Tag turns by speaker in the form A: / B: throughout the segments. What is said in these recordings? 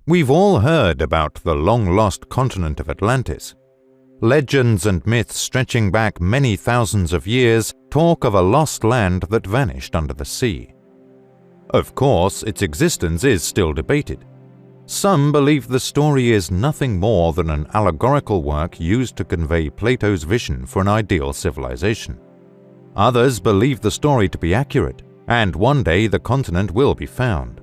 A: We've all heard about the long-lost continent of Atlantis. Legends and myths stretching back many thousands of years talk of a lost land that vanished under the sea. Of course, its existence is still debated. Some believe the story is nothing more than an allegorical work used to convey Plato's vision for an ideal civilization. Others believe the story to be accurate, and one day the continent will be found.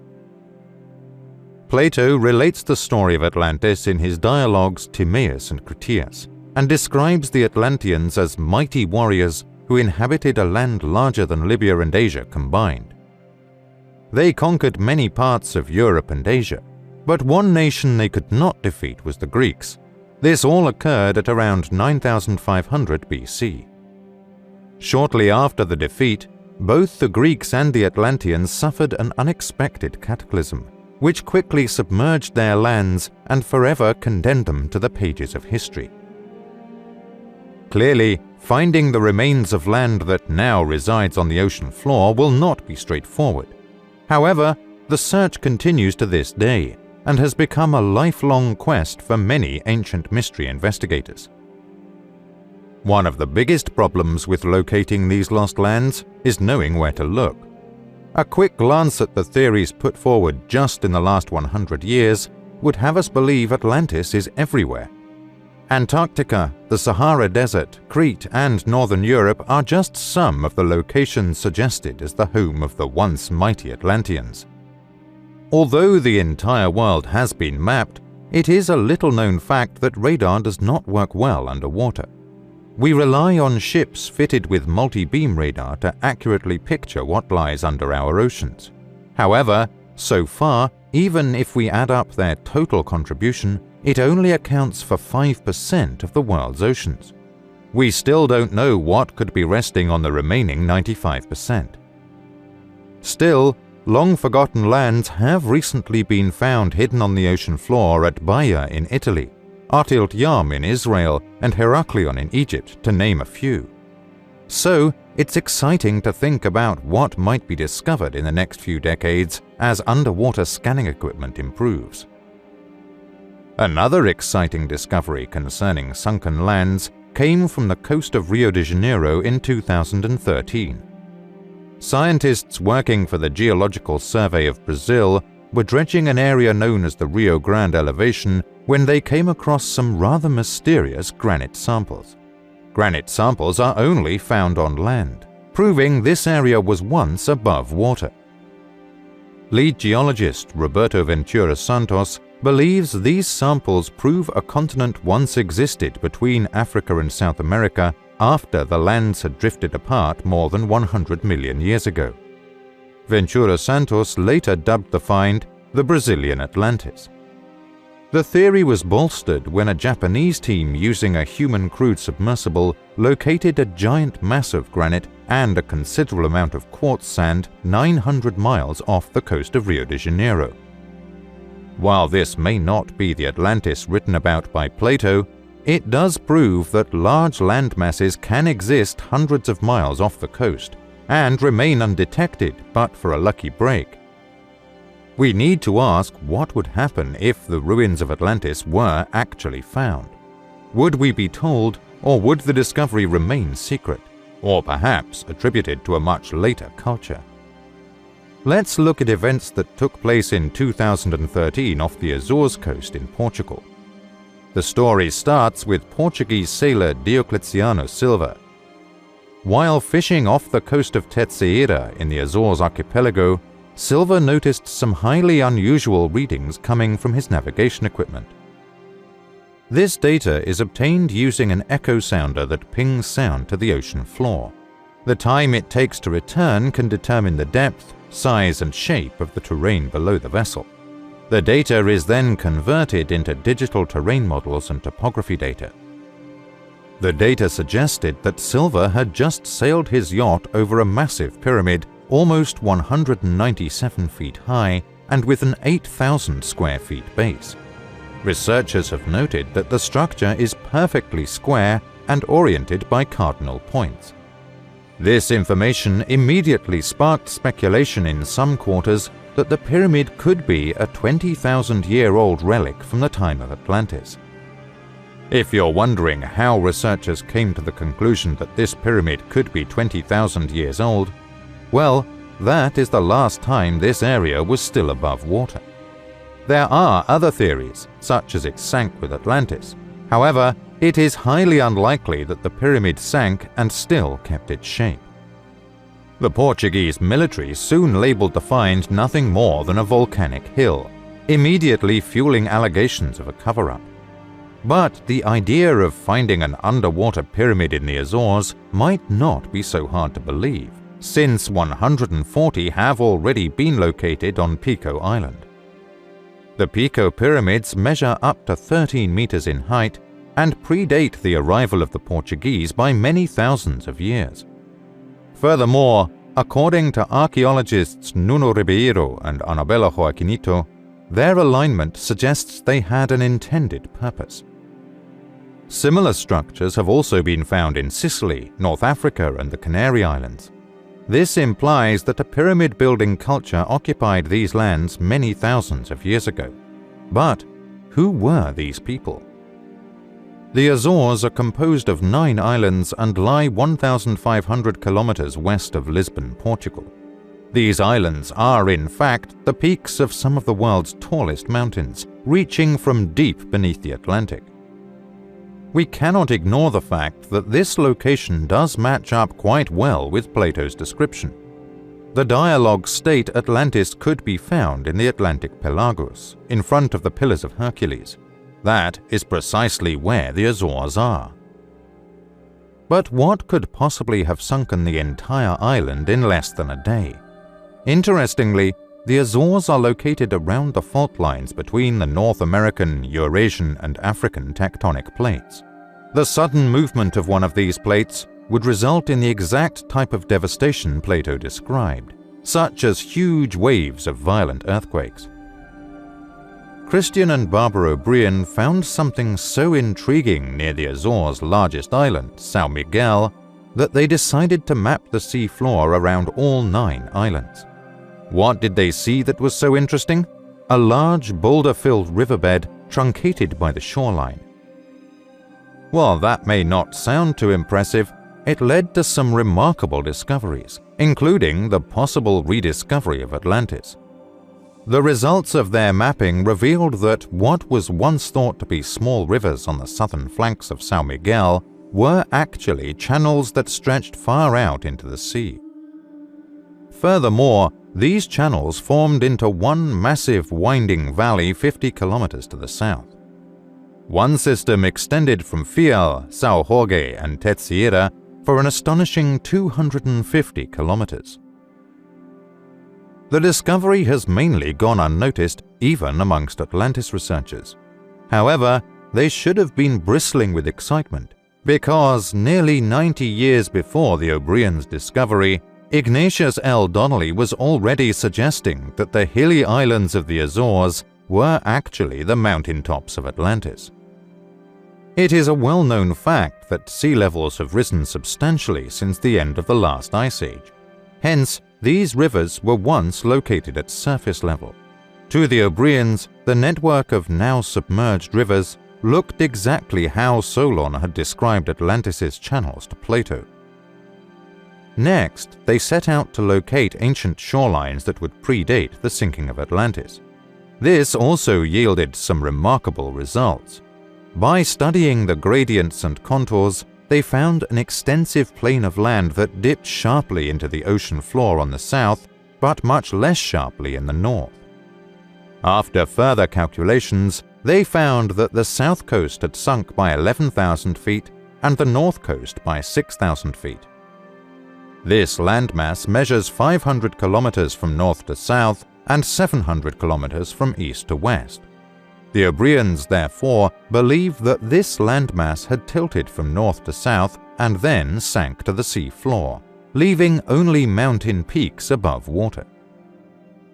A: Plato relates the story of Atlantis in his dialogues Timaeus and Critias, and describes the Atlanteans as mighty warriors who inhabited a land larger than Libya and Asia combined. They conquered many parts of Europe and Asia, but one nation they could not defeat was the Greeks. This all occurred at around 9500 BC. Shortly after the defeat, both the Greeks and the Atlanteans suffered an unexpected cataclysm, which quickly submerged their lands and forever condemned them to the pages of history. Clearly, finding the remains of land that now resides on the ocean floor will not be straightforward. However, the search continues to this day and has become a lifelong quest for many ancient mystery investigators. One of the biggest problems with locating these lost lands is knowing where to look. A quick glance at the theories put forward just in the last 100 years would have us believe Atlantis is everywhere. Antarctica, the Sahara Desert, Crete, and Northern Europe are just some of the locations suggested as the home of the once mighty Atlanteans. Although the entire world has been mapped, it is a little-known fact that radar does not work well underwater. We rely on ships fitted with multi-beam radar to accurately picture what lies under our oceans. However, so far, even if we add up their total contribution, it only accounts for 5% of the world's oceans. We still don't know what could be resting on the remaining 95%. Still, long-forgotten lands have recently been found hidden on the ocean floor at Baia in Italy, Untitled Chapter in Israel, and Heraklion in Egypt, to name a few. So, it's exciting to think about what might be discovered in the next few decades as underwater scanning equipment improves. Another exciting discovery concerning sunken lands came from the coast of Rio de Janeiro in 2013. Scientists working for the Geological Survey of Brazil were dredging an area known as the Rio Grande Elevation when they came across some rather mysterious granite samples. Granite samples are only found on land, proving this area was once above water. Lead geologist Roberto Ventura Santos believes these samples prove a continent once existed between Africa and South America after the lands had drifted apart more than 100 million years ago. Ventura Santos later dubbed the find the Brazilian Atlantis. The theory was bolstered when a Japanese team using a human-crewed submersible located a giant mass of granite and a considerable amount of quartz sand 900 miles off the coast of Rio de Janeiro. While this may not be the Atlantis written about by Plato, it does prove that large land masses can exist hundreds of miles off the coast and remain undetected but for a lucky break. We need to ask what would happen if the ruins of Atlantis were actually found. Would we be told, or would the discovery remain secret, or perhaps attributed to a much later culture? Let's look at events that took place in 2013 off the Azores coast in Portugal. The story starts with Portuguese sailor Diocleciano Silva. While fishing off the coast of Terceira in the Azores archipelago, Silva noticed some highly unusual readings coming from his navigation equipment. This data is obtained using an echo sounder that pings sound to the ocean floor. The time it takes to return can determine the depth, size, and shape of the terrain below the vessel. The data is then converted into digital terrain models and topography data. The data suggested that Silva had just sailed his yacht over a massive pyramid almost 197 feet high and with an 8,000 square feet base. Researchers have noted that the structure is perfectly square and oriented by cardinal points. This information immediately sparked speculation in some quarters that the pyramid could be a 20,000-year-old relic from the time of Atlantis. If you're wondering how researchers came to the conclusion that this pyramid could be 20,000 years old, well, that is the last time this area was still above water. There are other theories, such as it sank with Atlantis. However, it is highly unlikely that the pyramid sank and still kept its shape. The Portuguese military soon labeled the find nothing more than a volcanic hill, immediately fueling allegations of a cover-up. But the idea of finding an underwater pyramid in the Azores might not be so hard to believe, since 140 have already been located on Pico Island. The Pico pyramids measure up to 13 meters in height and predate the arrival of the Portuguese by many thousands of years. Furthermore, according to archaeologists Nuno Ribeiro and Anabela Joaquinito, their alignment suggests they had an intended purpose. Similar structures have also been found in Sicily, North Africa, and the Canary Islands. This implies that a pyramid-building culture occupied these lands many thousands of years ago. But who were these people? The Azores are composed of 9 islands and lie 1,500 kilometers west of Lisbon, Portugal. These islands are, in fact, the peaks of some of the world's tallest mountains, reaching from deep beneath the Atlantic. We cannot ignore the fact that this location does match up quite well with Plato's description. The dialogues state Atlantis could be found in the Atlantic Pelagos, in front of the Pillars of Hercules. That is precisely where the Azores are. But what could possibly have sunken the entire island in less than a day? Interestingly, the Azores are located around the fault lines between the North American, Eurasian, and African tectonic plates. The sudden movement of one of these plates would result in the exact type of devastation Plato described, such as huge waves of violent earthquakes. Christian and Barbara O'Brien found something so intriguing near the Azores' largest island, São Miguel, that they decided to map the sea floor around all 9 islands. What did they see that was so interesting? A large boulder-filled riverbed truncated by the shoreline. While that may not sound too impressive, it led to some remarkable discoveries, including the possible rediscovery of Atlantis. The results of their mapping revealed that what was once thought to be small rivers on the southern flanks of São Miguel were actually channels that stretched far out into the sea. Furthermore, these channels formed into one massive winding valley 50 kilometers to the south. One system extended from Fiel, São Jorge, and Tetsieira for an astonishing 250 kilometers. The discovery has mainly gone unnoticed, even amongst Atlantis researchers. However, they should have been bristling with excitement, because nearly 90 years before the O'Brien's discovery, Ignatius L. Donnelly was already suggesting that the hilly islands of the Azores were actually the mountaintops of Atlantis. It is a well-known fact that sea levels have risen substantially since the end of the last ice age. Hence, these rivers were once located at surface level. To the O'Briens, the network of now submerged rivers looked exactly how Solon had described Atlantis' channels to Plato. Next, they set out to locate ancient shorelines that would predate the sinking of Atlantis. This also yielded some remarkable results. By studying the gradients and contours, they found an extensive plain of land that dipped sharply into the ocean floor on the south, but much less sharply in the north. After further calculations, they found that the south coast had sunk by 11,000 feet and the north coast by 6,000 feet. This landmass measures 500 kilometers from north to south and 700 kilometers from east to west. The O'Briens, therefore, believe that this landmass had tilted from north to south and then sank to the sea floor, leaving only mountain peaks above water.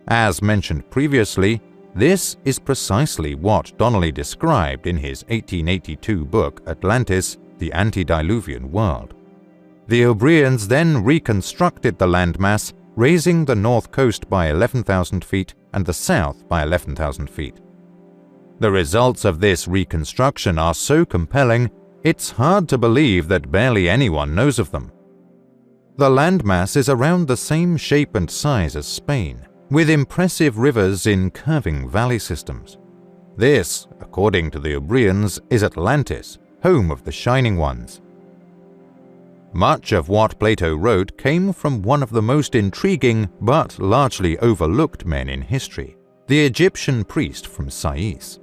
A: As mentioned previously, this is precisely what Donnelly described in his 1882 book Atlantis, the Antediluvian World. The Umbrians then reconstructed the landmass, raising the north coast by 11,000 feet and the south by 11,000 feet. The results of this reconstruction are so compelling, it's hard to believe that barely anyone knows of them. The landmass is around the same shape and size as Spain, with impressive rivers in curving valley systems. This, according to the Umbrians, is Atlantis, home of the Shining Ones. Much of what Plato wrote came from one of the most intriguing but largely overlooked men in history, the Egyptian priest from Sais.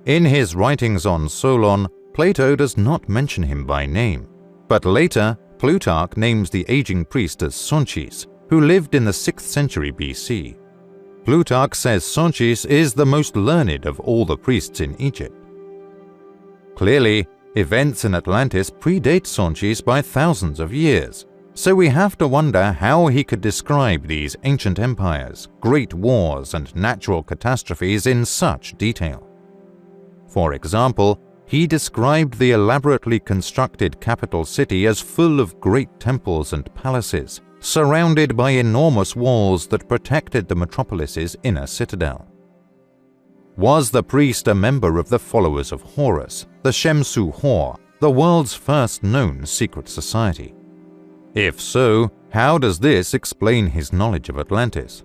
A: In his writings on Solon, Plato does not mention him by name, but later Plutarch names the aging priest as Sonchis, who lived in the 6th century BC. Plutarch says Sonchis is the most learned of all the priests in Egypt. Clearly, events in Atlantis predate Sonchis by thousands of years, so we have to wonder how he could describe these ancient empires, great wars, and natural catastrophes in such detail. For example, he described the elaborately constructed capital city as full of great temples and palaces, surrounded by enormous walls that protected the metropolis's inner citadel. Was the priest a member of the followers of Horus, the Shemsu Hor, the world's first known secret society? If so, how does this explain his knowledge of Atlantis?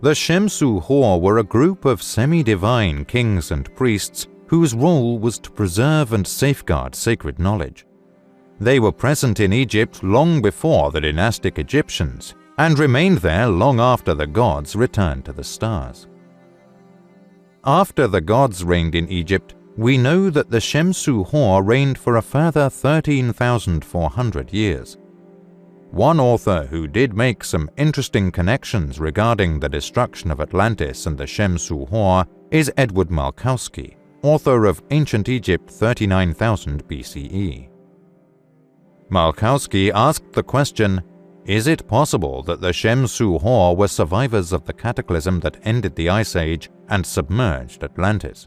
A: The Shemsu Hor were a group of semi-divine kings and priests whose role was to preserve and safeguard sacred knowledge. They were present in Egypt long before the dynastic Egyptians and remained there long after the gods returned to the stars. After the gods reigned in Egypt, we know that the Shemsu Hor reigned for a further 13,400 years. One author who did make some interesting connections regarding the destruction of Atlantis and the Shemsu Hor is Edward Malkowski, author of Ancient Egypt 39,000 BCE. Malkowski asked the question, is it possible that the Shemsu Hor were survivors of the cataclysm that ended the Ice Age and submerged Atlantis?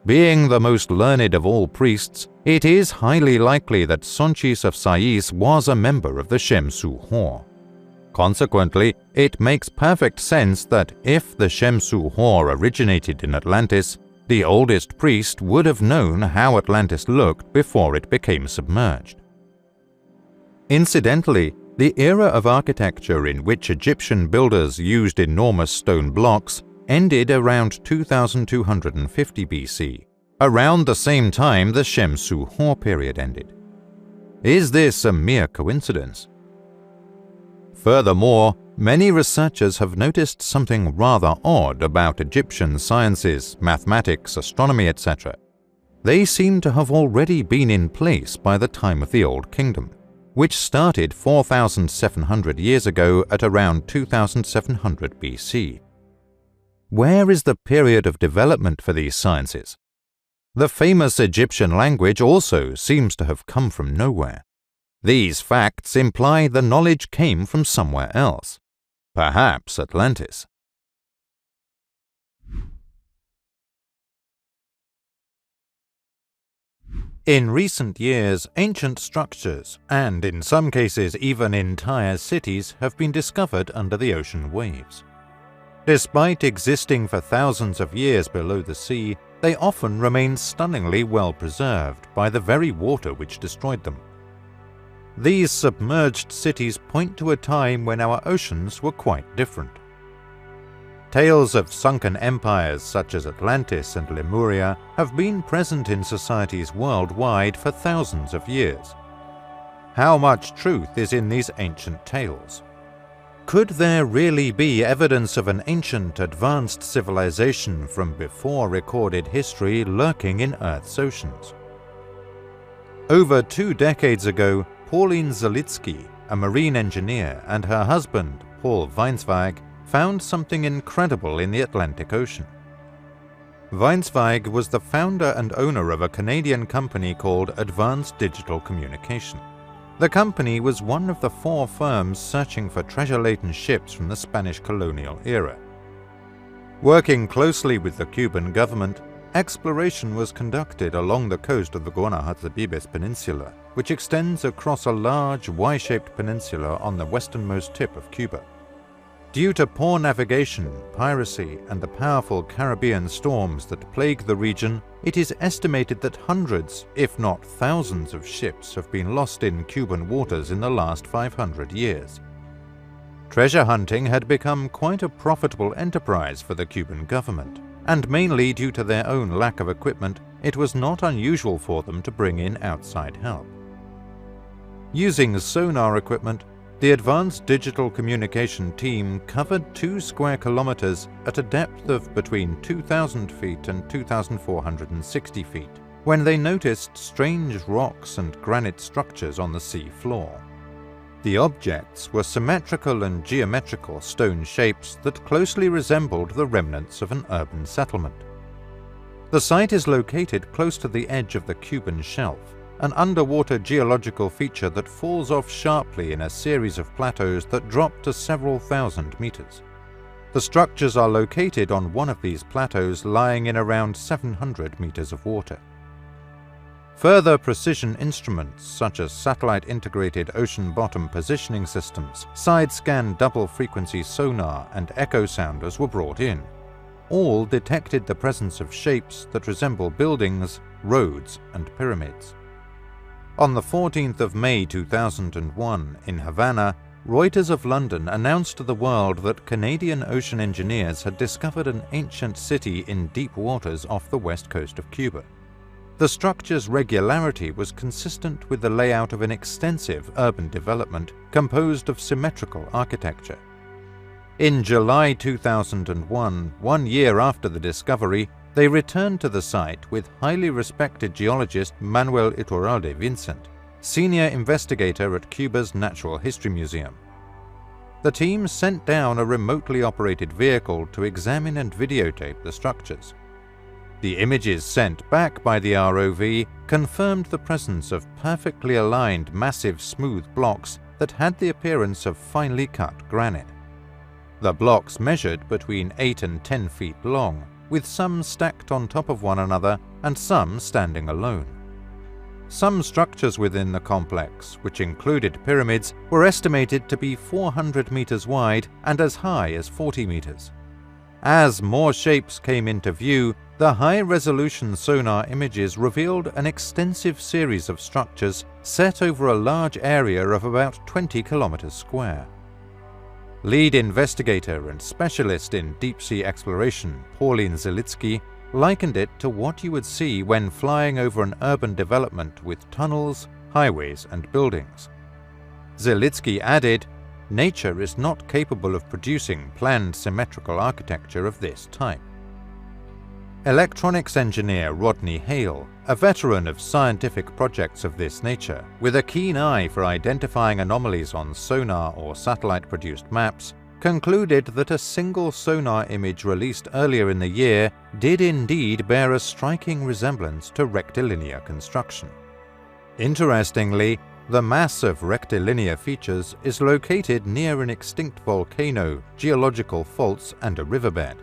A: Being the most learned of all priests, it is highly likely that Sonchis of Sais was a member of the Shemsu Hor. Consequently, it makes perfect sense that if the Shemsu Hor originated in Atlantis, the oldest priest would have known how Atlantis looked before it became submerged. Incidentally, the era of architecture in which Egyptian builders used enormous stone blocks ended around 2250 BC, around the same time the Shemsu Hor period ended. Is this a mere coincidence? Furthermore, many researchers have noticed something rather odd about Egyptian sciences, mathematics, astronomy, etc. They seem to have already been in place by the time of the Old Kingdom, which started 4,700 years ago at around 2700 BC. Where is the period of development for these sciences? The famous Egyptian language also seems to have come from nowhere. These facts imply the knowledge came from somewhere else, perhaps Atlantis. In recent years, ancient structures, and in some cases even entire cities, have been discovered under the ocean waves. Despite existing for thousands of years below the sea, they often remain stunningly well preserved by the very water which destroyed them. These submerged cities point to a time when our oceans were quite different. Tales of sunken empires such as Atlantis and Lemuria have been present in societies worldwide for thousands of years. How much truth is in these ancient tales? Could there really be evidence of an ancient, advanced civilization from before recorded history lurking in Earth's oceans? Over 2 decades ago, Pauline Zalitsky, a marine engineer, and her husband, Paul Weinsweg, found something incredible in the Atlantic Ocean. Weinsweg was the founder and owner of a Canadian company called Advanced Digital Communication. The company was one of the 4 firms searching for treasure-laden ships from the Spanish colonial era. Working closely with the Cuban government, exploration was conducted along the coast of the Guanahatabibes Peninsula, which extends across a large Y-shaped peninsula on the westernmost tip of Cuba. Due to poor navigation, piracy, and the powerful Caribbean storms that plague the region, it is estimated that hundreds, if not thousands, of ships have been lost in Cuban waters in the last 500 years. Treasure hunting had become quite a profitable enterprise for the Cuban government, and mainly due to their own lack of equipment, it was not unusual for them to bring in outside help. Using sonar equipment, the Advanced Digital Communication team covered 2 square kilometers at a depth of between 2,000 feet and 2,460 feet, when they noticed strange rocks and granite structures on the sea floor. The objects were symmetrical and geometrical stone shapes that closely resembled the remnants of an urban settlement. The site is located close to the edge of the Cuban shelf, an underwater geological feature that falls off sharply in a series of plateaus that drop to several thousand meters. The structures are located on one of these plateaus lying in around 700 meters of water. Further precision instruments such as satellite-integrated ocean bottom positioning systems, side-scan double-frequency sonar, and echo sounders were brought in. All detected the presence of shapes that resemble buildings, roads, and pyramids. On the 14th of May 2001, in Havana, Reuters of London announced to the world that Canadian ocean engineers had discovered an ancient city in deep waters off the west coast of Cuba. The structure's regularity was consistent with the layout of an extensive urban development composed of symmetrical architecture. In July 2001, 1 year after the discovery, they returned to the site with highly respected geologist Manuel Iturralde Vincent, senior investigator at Cuba's Natural History Museum. The team sent down a remotely operated vehicle to examine and videotape the structures. The images sent back by the ROV confirmed the presence of perfectly aligned massive smooth blocks that had the appearance of finely cut granite. The blocks measured between 8 and 10 feet long, with some stacked on top of one another and some standing alone. Some structures within the complex, which included pyramids, were estimated to be 400 meters wide and as high as 40 meters. As more shapes came into view, the high-resolution sonar images revealed an extensive series of structures set over a large area of about 20 kilometers square. Lead investigator and specialist in deep-sea exploration, Pauline Zilitsky, likened it to what you would see when flying over an urban development with tunnels, highways, and buildings. Zilitsky added, "Nature is not capable of producing planned symmetrical architecture of this type." Electronics engineer Rodney Hale, a veteran of scientific projects of this nature, with a keen eye for identifying anomalies on sonar or satellite-produced maps, concluded that a single sonar image released earlier in the year did indeed bear a striking resemblance to rectilinear construction. Interestingly, the mass of rectilinear features is located near an extinct volcano, geological faults, and a riverbed.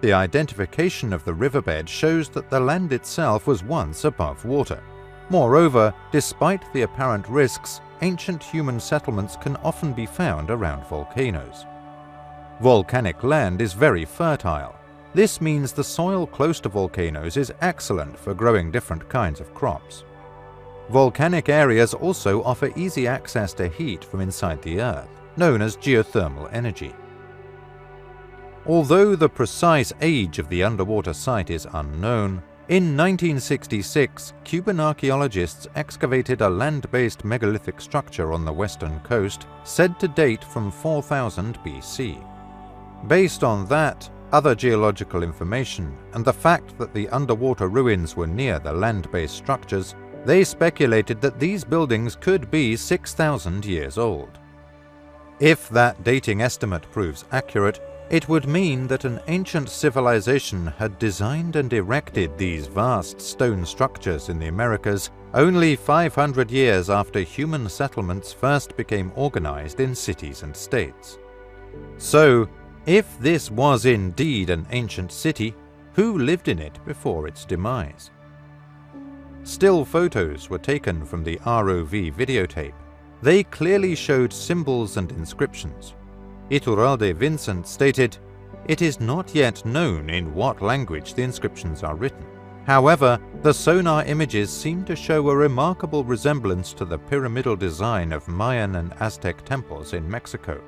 A: The identification of the riverbed shows that the land itself was once above water. Moreover, despite the apparent risks, ancient human settlements can often be found around volcanoes. Volcanic land is very fertile. This means the soil close to volcanoes is excellent for growing different kinds of crops. Volcanic areas also offer easy access to heat from inside the earth, known as geothermal energy. Although the precise age of the underwater site is unknown, in 1966, Cuban archaeologists excavated a land-based megalithic structure on the western coast, said to date from 4000 BC. Based on that, other geological information, and the fact that the underwater ruins were near the land-based structures, they speculated that these buildings could be 6,000 years old. If that dating estimate proves accurate, it would mean that an ancient civilization had designed and erected these vast stone structures in the Americas only 500 years after human settlements first became organized in cities and states. So, if this was indeed an ancient city, who lived in it before its demise. Still photos were taken from the ROV videotape. They clearly showed symbols and inscriptions. Iturralde Vincent stated, "It is not yet known in what language the inscriptions are written. However, the sonar images seem to show a remarkable resemblance to the pyramidal design of Mayan and Aztec temples in Mexico."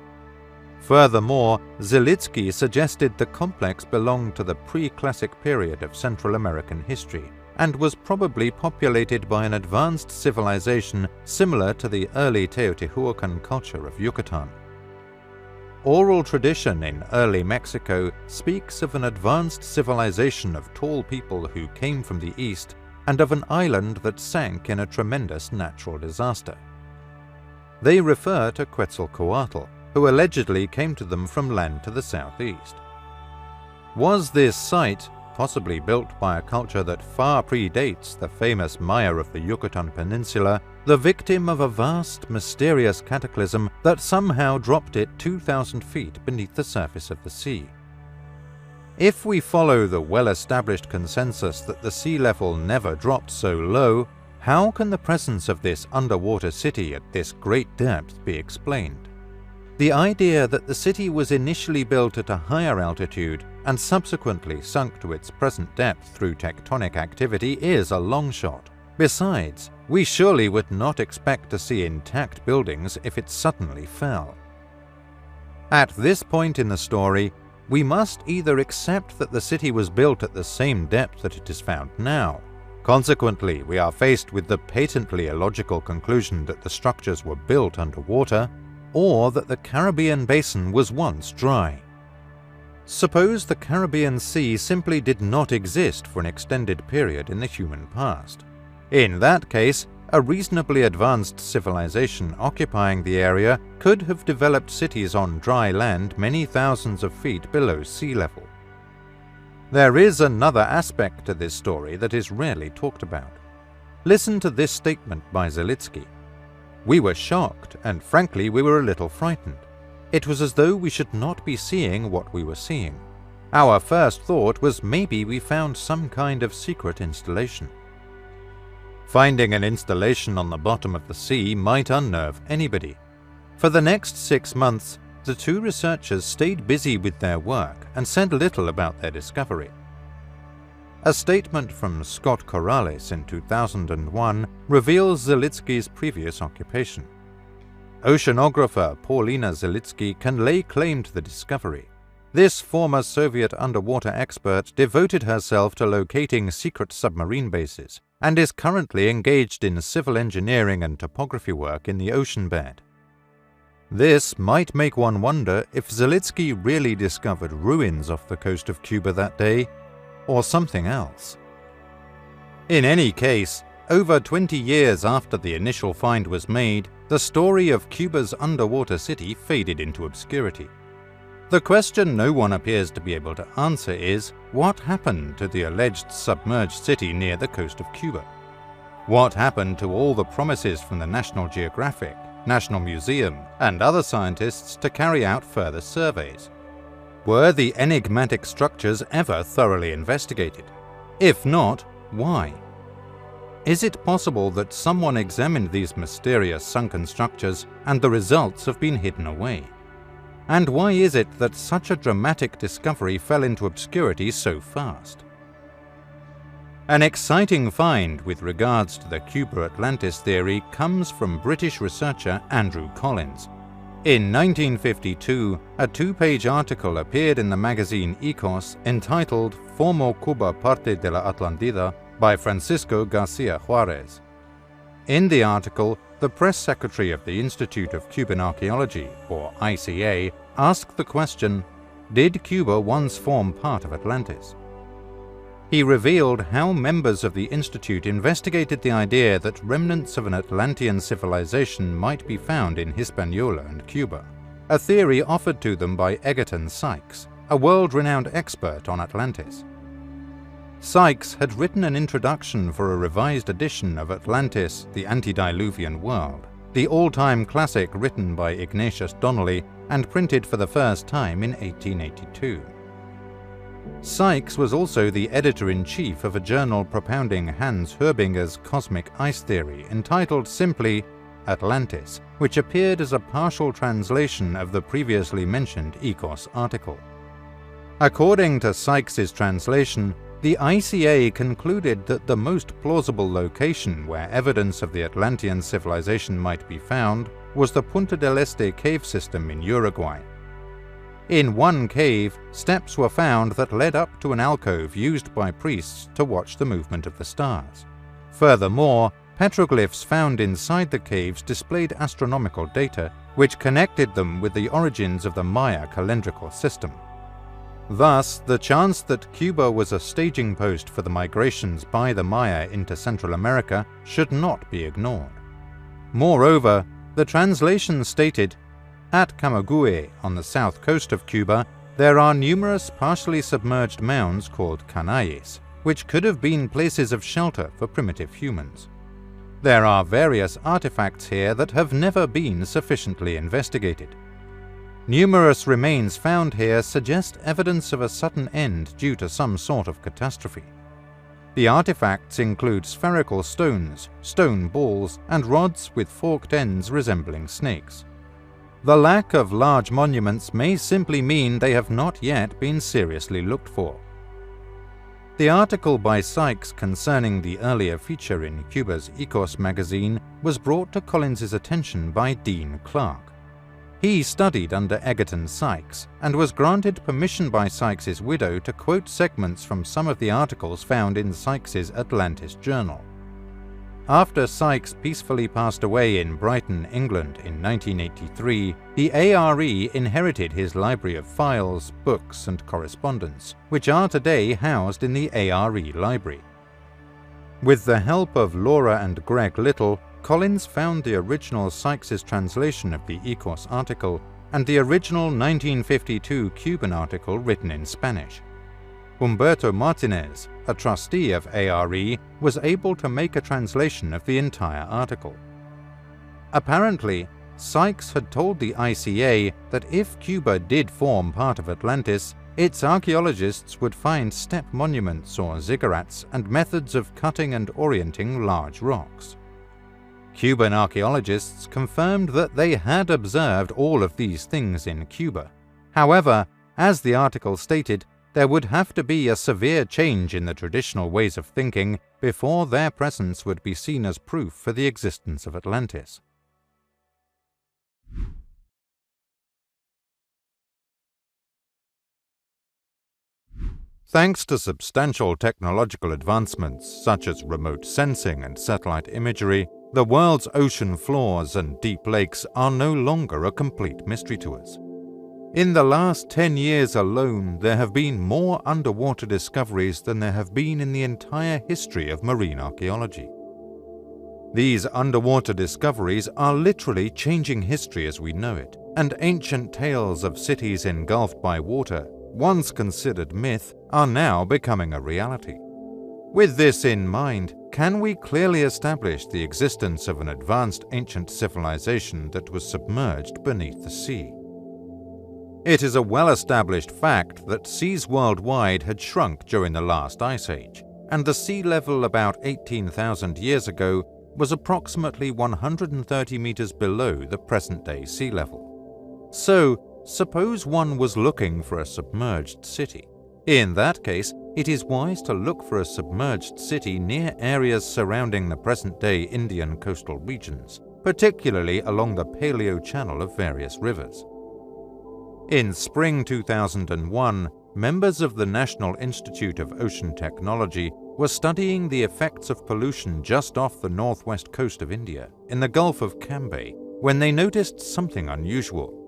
A: Furthermore, Zelitsky suggested the complex belonged to the pre-classic period of Central American history and was probably populated by an advanced civilization similar to the early Teotihuacan culture of Yucatan. Oral tradition in early Mexico speaks of an advanced civilization of tall people who came from the east and of an island that sank in a tremendous natural disaster. They refer to Quetzalcoatl, who allegedly came to them from land to the southeast. Was this site, possibly built by a culture that far predates the famous Maya of the Yucatan Peninsula, the victim of a vast, mysterious cataclysm that somehow dropped it 2,000 feet beneath the surface of the sea? If we follow the well-established consensus that the sea level never dropped so low, how can the presence of this underwater city at this great depth be explained? The idea that the city was initially built at a higher altitude and subsequently sunk to its present depth through tectonic activity is a long shot. Besides, we surely would not expect to see intact buildings if it suddenly fell. At this point in the story, we must either accept that the city was built at the same depth that it is found now. Consequently, we are faced with the patently illogical conclusion that the structures were built underwater, or that the Caribbean basin was once dry. Suppose the Caribbean Sea simply did not exist for an extended period in the human past. In that case, a reasonably advanced civilization occupying the area could have developed cities on dry land many thousands of feet below sea level. There is another aspect to this story that is rarely talked about. Listen to this statement by Zelitsky. "We were shocked, and frankly we were a little frightened. It was as though we should not be seeing what we were seeing. Our first thought was maybe we found some kind of secret installation." Finding an installation on the bottom of the sea might unnerve anybody. For the next 6 months, the two researchers stayed busy with their work and said little about their discovery. A statement from Scott Corrales in 2001 reveals Zelitsky's previous occupation. Oceanographer Paulina Zelitsky can lay claim to the discovery. This former Soviet underwater expert devoted herself to locating secret submarine bases and is currently engaged in civil engineering and topography work in the ocean bed. This might make one wonder if Zelitsky really discovered ruins off the coast of Cuba that day, or something else. In any case, over 20 years after the initial find was made, the story of Cuba's underwater city faded into obscurity. The question no one appears to be able to answer is, what happened to the alleged submerged city near the coast of Cuba? What happened to all the promises from the National Geographic, National Museum, and other scientists to carry out further surveys? Were the enigmatic structures ever thoroughly investigated? If not, why? Is it possible that someone examined these mysterious sunken structures and the results have been hidden away? And why is it that such a dramatic discovery fell into obscurity so fast? An exciting find with regards to the Cuba-Atlantis theory comes from British researcher Andrew Collins. In 1952, a 2-page article appeared in the magazine Ecos entitled "Formo Cuba parte de la Atlántida" by Francisco Garcia Juarez. In the article, the press secretary of the Institute of Cuban Archaeology, or ICA, asked the question, did Cuba once form part of Atlantis? He revealed how members of the Institute investigated the idea that remnants of an Atlantean civilization might be found in Hispaniola and Cuba, a theory offered to them by Egerton Sykes, a world-renowned expert on Atlantis. Sykes had written an introduction for a revised edition of Atlantis, the Antediluvian World, the all-time classic written by Ignatius Donnelly and printed for the first time in 1882. Sykes was also the editor-in-chief of a journal propounding Hans Höbinger's cosmic ice theory entitled simply Atlantis, which appeared as a partial translation of the previously mentioned Ecos article. According to Sykes's translation, the ICA concluded that the most plausible location where evidence of the Atlantean civilization might be found was the Punta del Este cave system in Uruguay. In one cave, steps were found that led up to an alcove used by priests to watch the movement of the stars. Furthermore, petroglyphs found inside the caves displayed astronomical data, which connected them with the origins of the Maya calendrical system. Thus, the chance that Cuba was a staging post for the migrations by the Maya into Central America should not be ignored. Moreover, the translation stated, "At Camagüey, on the south coast of Cuba, there are numerous partially submerged mounds called canalles, which could have been places of shelter for primitive humans. There are various artifacts here that have never been sufficiently investigated. Numerous remains found here suggest evidence of a sudden end due to some sort of catastrophe. The artifacts include spherical stones, stone balls, and rods with forked ends resembling snakes. The lack of large monuments may simply mean they have not yet been seriously looked for." The article by Sykes concerning the earlier feature in Cuba's Ecos magazine was brought to Collins's attention by Dean Clark. He studied under Egerton Sykes and was granted permission by Sykes's widow to quote segments from some of the articles found in Sykes's Atlantis journal. After Sykes peacefully passed away in Brighton, England in 1983, the ARE inherited his library of files, books, and correspondence, which are today housed in the ARE library. With the help of Laura and Greg Little, Collins found the original Sykes's translation of the Ecos article and the original 1952 Cuban article written in Spanish. Humberto Martinez, a trustee of ARE, was able to make a translation of the entire article. Apparently, Sykes had told the ICA that if Cuba did form part of Atlantis, its archaeologists would find step monuments or ziggurats and methods of cutting and orienting large rocks. Cuban archaeologists confirmed that they had observed all of these things in Cuba. However, as the article stated, there would have to be a severe change in the traditional ways of thinking before their presence would be seen as proof for the existence of Atlantis. Thanks to substantial technological advancements such as remote sensing and satellite imagery, the world's ocean floors and deep lakes are no longer a complete mystery to us. In the last 10 years alone, there have been more underwater discoveries than there have been in the entire history of marine archaeology. These underwater discoveries are literally changing history as we know it, and ancient tales of cities engulfed by water, once considered myth, are now becoming a reality. With this in mind, can we clearly establish the existence of an advanced ancient civilization that was submerged beneath the sea? It is a well-established fact that seas worldwide had shrunk during the last ice age, and the sea level about 18,000 years ago was approximately 130 meters below the present-day sea level. So, suppose one was looking for a submerged city. In that case, it is wise to look for a submerged city near areas surrounding the present-day Indian coastal regions, particularly along the paleo-channel of various rivers. In spring 2001, members of the National Institute of Ocean Technology were studying the effects of pollution just off the northwest coast of India, in the Gulf of Cambay, when they noticed something unusual.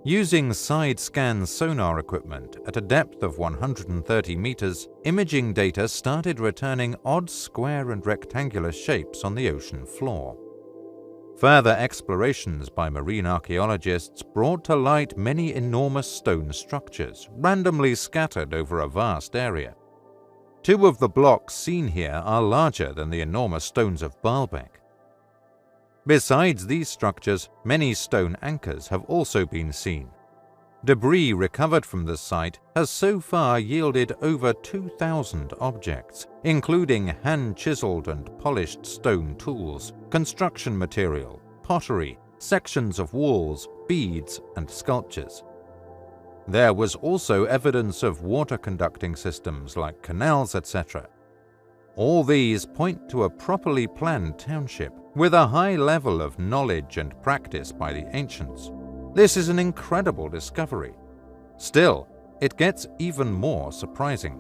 A: Using side-scan sonar equipment at a depth of 130 meters, imaging data started returning odd square and rectangular shapes on the ocean floor. Further explorations by marine archaeologists brought to light many enormous stone structures, randomly scattered over a vast area. Two of the blocks seen here are larger than the enormous stones of Baalbek. Besides these structures, many stone anchors have also been seen. Debris recovered from the site has so far yielded over 2,000 objects, including hand-chiseled and polished stone tools, construction material, pottery, sections of walls, beads, and sculptures. There was also evidence of water-conducting systems like canals, etc. All these point to a properly planned township with a high level of knowledge and practice by the ancients. This is an incredible discovery. Still, it gets even more surprising.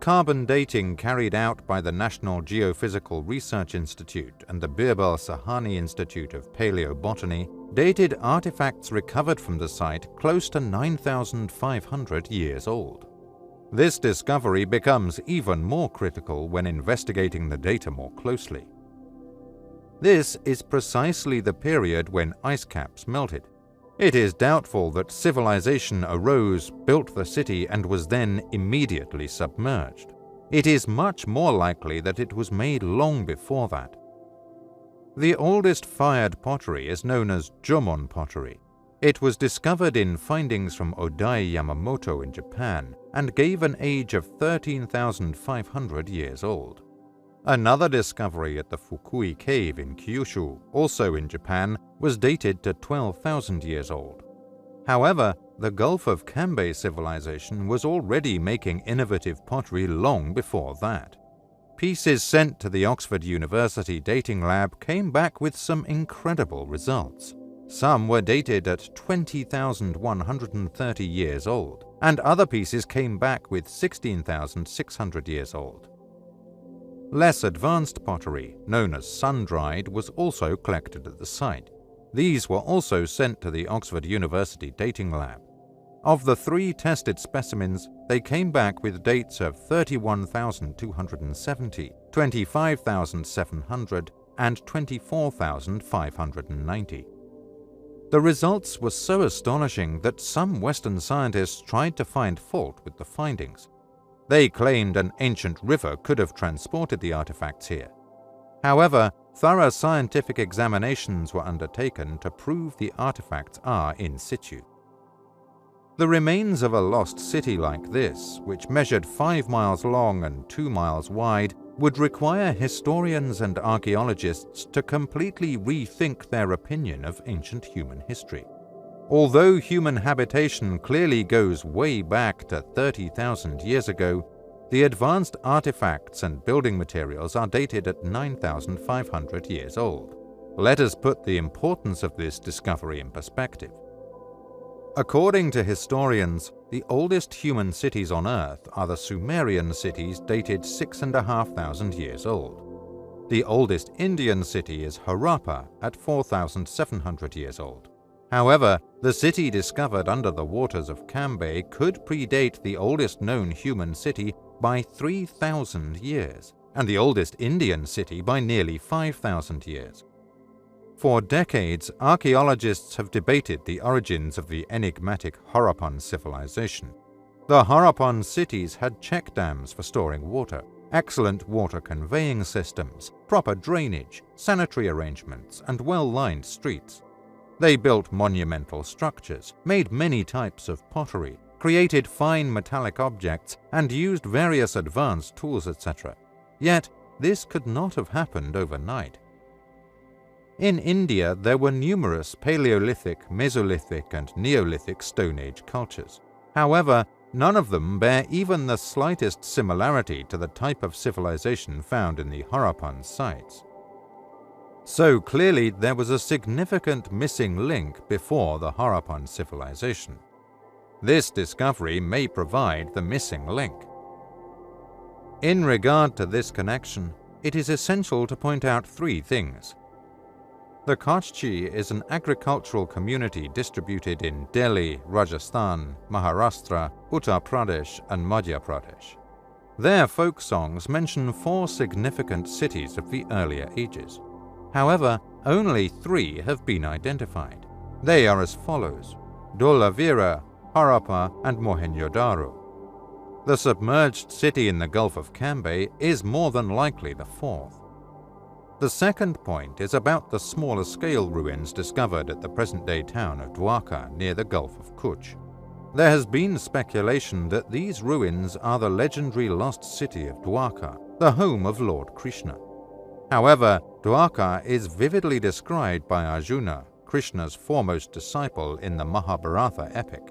A: Carbon dating carried out by the National Geophysical Research Institute and the Birbal Sahani Institute of Paleobotany dated artifacts recovered from the site close to 9,500 years old. This discovery becomes even more critical when investigating the data more closely. This is precisely the period when ice caps melted. It is doubtful that civilization arose, built the city, and was then immediately submerged. It is much more likely that it was made long before that. The oldest fired pottery is known as Jomon pottery. It was discovered in findings from Odai Yamamoto in Japan and gave an age of 13,500 years old. Another discovery at the Fukui Cave in Kyushu, also in Japan, was dated to 12,000 years old. However, the Gulf of Cambay civilization was already making innovative pottery long before that. Pieces sent to the Oxford University dating lab came back with some incredible results. Some were dated at 20,130 years old, and other pieces came back with 16,600 years old. Less advanced pottery, known as sun-dried, was also collected at the site. These were also sent to the Oxford University dating lab. Of the 3 tested specimens, they came back with dates of 31,270, 25,700, and 24,590. The results were so astonishing that some Western scientists tried to find fault with the findings. They claimed an ancient river could have transported the artifacts here. However, thorough scientific examinations were undertaken to prove the artifacts are in situ. The remains of a lost city like this, which measured 5 miles long and 2 miles wide, would require historians and archaeologists to completely rethink their opinion of ancient human history. Although human habitation clearly goes way back to 30,000 years ago, the advanced artifacts and building materials are dated at 9,500 years old. Let us put the importance of this discovery in perspective. According to historians, the oldest human cities on Earth are the Sumerian cities dated 6,500 years old. The oldest Indian city is Harappa at 4,700 years old. However, the city discovered under the waters of Cambay could predate the oldest known human city by 3,000 years, and the oldest Indian city by nearly 5,000 years. For decades, archaeologists have debated the origins of the enigmatic Harappan civilization. The Harappan cities had check dams for storing water, excellent water conveying systems, proper drainage, sanitary arrangements, and well-lined streets. They built monumental structures, made many types of pottery, created fine metallic objects, and used various advanced tools, etc. Yet, this could not have happened overnight. In India, there were numerous Paleolithic, Mesolithic, and Neolithic Stone Age cultures. However, none of them bear even the slightest similarity to the type of civilization found in the Harappan sites. So clearly there was a significant missing link before the Harappan civilization. This discovery may provide the missing link. In regard to this connection, it is essential to point out 3 things. The Kachchi is an agricultural community distributed in Delhi, Rajasthan, Maharashtra, Uttar Pradesh, and Madhya Pradesh. Their folk songs mention 4 significant cities of the earlier ages. However, only 3 have been identified. They are as follows: Dholavira, Harappa, and Mohenjo-daro. The submerged city in the Gulf of Cambay is more than likely the 4th. The second point is about the smaller-scale ruins discovered at the present-day town of Dwarka near the Gulf of Cambay. There has been speculation that these ruins are the legendary lost city of Dwarka, the home of Lord Krishna. However, Dwarka is vividly described by Arjuna, Krishna's foremost disciple in the Mahabharata epic.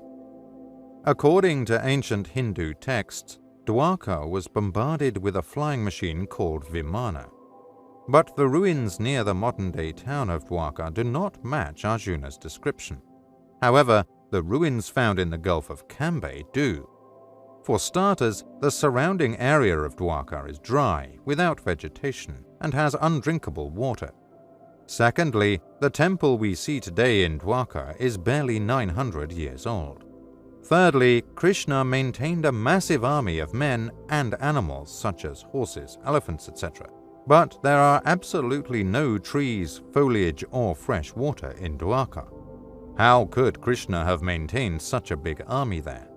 A: According to ancient Hindu texts, Dwarka was bombarded with a flying machine called Vimana. But the ruins near the modern-day town of Dwarka do not match Arjuna's description. However, the ruins found in the Gulf of Cambay do. For starters, the surrounding area of Dwarka is dry, without vegetation, and has undrinkable water. Secondly, the temple we see today in Dwarka is barely 900 years old. Thirdly, Krishna maintained a massive army of men and animals such as horses, elephants, etc. But there are absolutely no trees, foliage, or fresh water in Dwarka. How could Krishna have maintained such a big army there?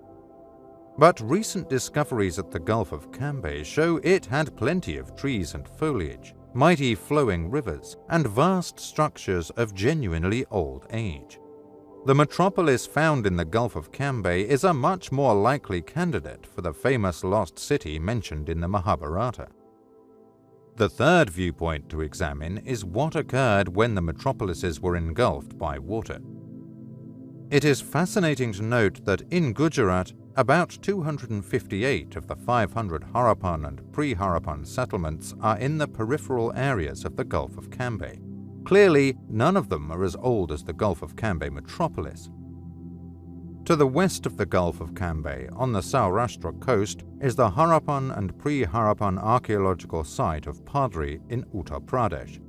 A: But recent discoveries at the Gulf of Cambay show it had plenty of trees and foliage, mighty flowing rivers, and vast structures of genuinely old age. The metropolis found in the Gulf of Cambay is a much more likely candidate for the famous lost city mentioned in the Mahabharata. The third viewpoint to examine is what occurred when the metropolises were engulfed by water. It is fascinating to note that in Gujarat, about 258 of the 500 Harappan and pre-Harappan settlements are in the peripheral areas of the Gulf of Cambay. Clearly, none of them are as old as the Gulf of Cambay metropolis. To the west of the Gulf of Cambay, on the Saurashtra coast, is the Harappan and pre-Harappan archaeological site of Padri in Uttar Pradesh.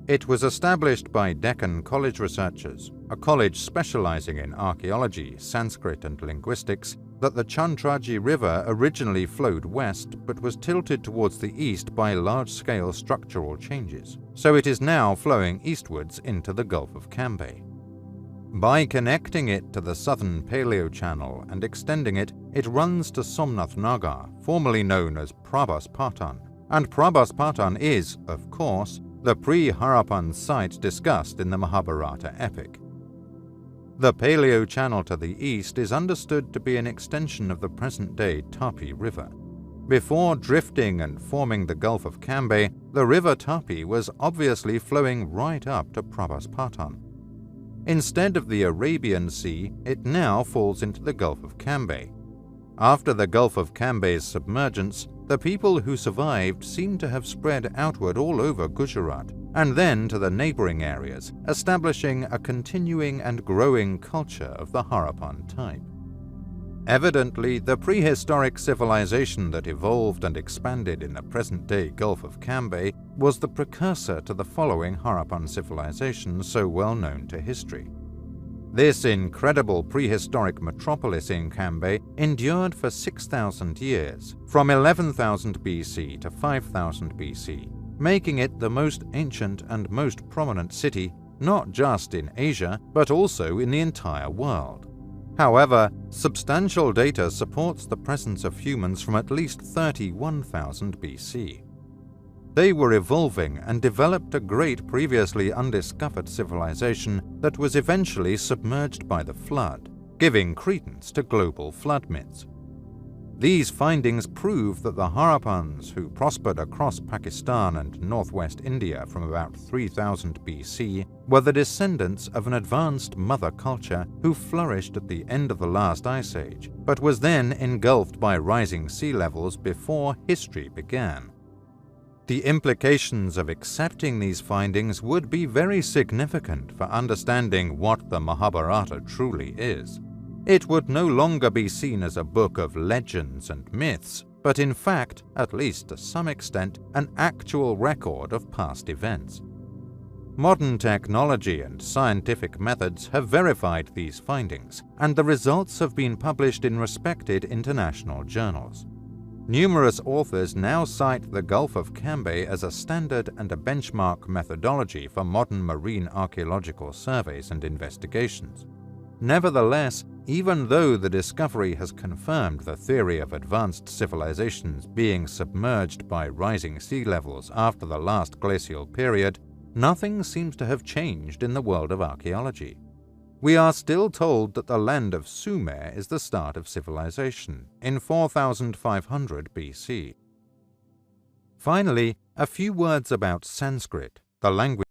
A: It was established by Deccan College researchers, a college specializing in archaeology, Sanskrit, and linguistics, that the Chandraji River originally flowed west but was tilted towards the east by large-scale structural changes, so it is now flowing eastwards into the Gulf of Cambay. By connecting it to the southern Paleo Channel and extending it, it runs to Somnath Nagar, formerly known as Prabhaspatan, and Prabhaspatan is, of course, the pre-Harappan site discussed in the Mahabharata epic. The Paleo Channel to the east is understood to be an extension of the present-day Tapi River. Before drifting and forming the Gulf of Cambay, the river Tapi was obviously flowing right up to Prabhaspatan. Instead of the Arabian Sea, it now falls into the Gulf of Cambay. After the Gulf of Cambay's submergence, the people who survived seem to have spread outward all over Gujarat and then to the neighboring areas, establishing a continuing and growing culture of the Harappan type. Evidently, the prehistoric civilization that evolved and expanded in the present-day Gulf of Cambay was the precursor to the following Harappan civilization so well known to history. This incredible prehistoric metropolis in Cambay endured for 6,000 years, from 11,000 BC to 5,000 BC, making it the most ancient and most prominent city not just in Asia, but also in the entire world. However, substantial data supports the presence of humans from at least 31,000 BC. They were evolving and developed a great previously undiscovered civilization that was eventually submerged by the flood, giving credence to global flood myths. These findings prove that the Harappans, who prospered across Pakistan and northwest India from about 3000 BC, were the descendants of an advanced mother culture who flourished at the end of the last ice age, but was then engulfed by rising sea levels before history began. The implications of accepting these findings would be very significant for understanding what the Mahabharata truly is. It would no longer be seen as a book of legends and myths, but in fact, at least to some extent, an actual record of past events. Modern technology and scientific methods have verified these findings, and the results have been published in respected international journals. Numerous authors now cite the Gulf of Cambay as a standard and a benchmark methodology for modern marine archaeological surveys and investigations. Nevertheless, even though the discovery has confirmed the theory of advanced civilizations being submerged by rising sea levels after the last glacial period, nothing seems to have changed in the world of archaeology. We are still told that the land of Sumer is the start of civilization in 4500 BC. Finally, a few words about Sanskrit, the language.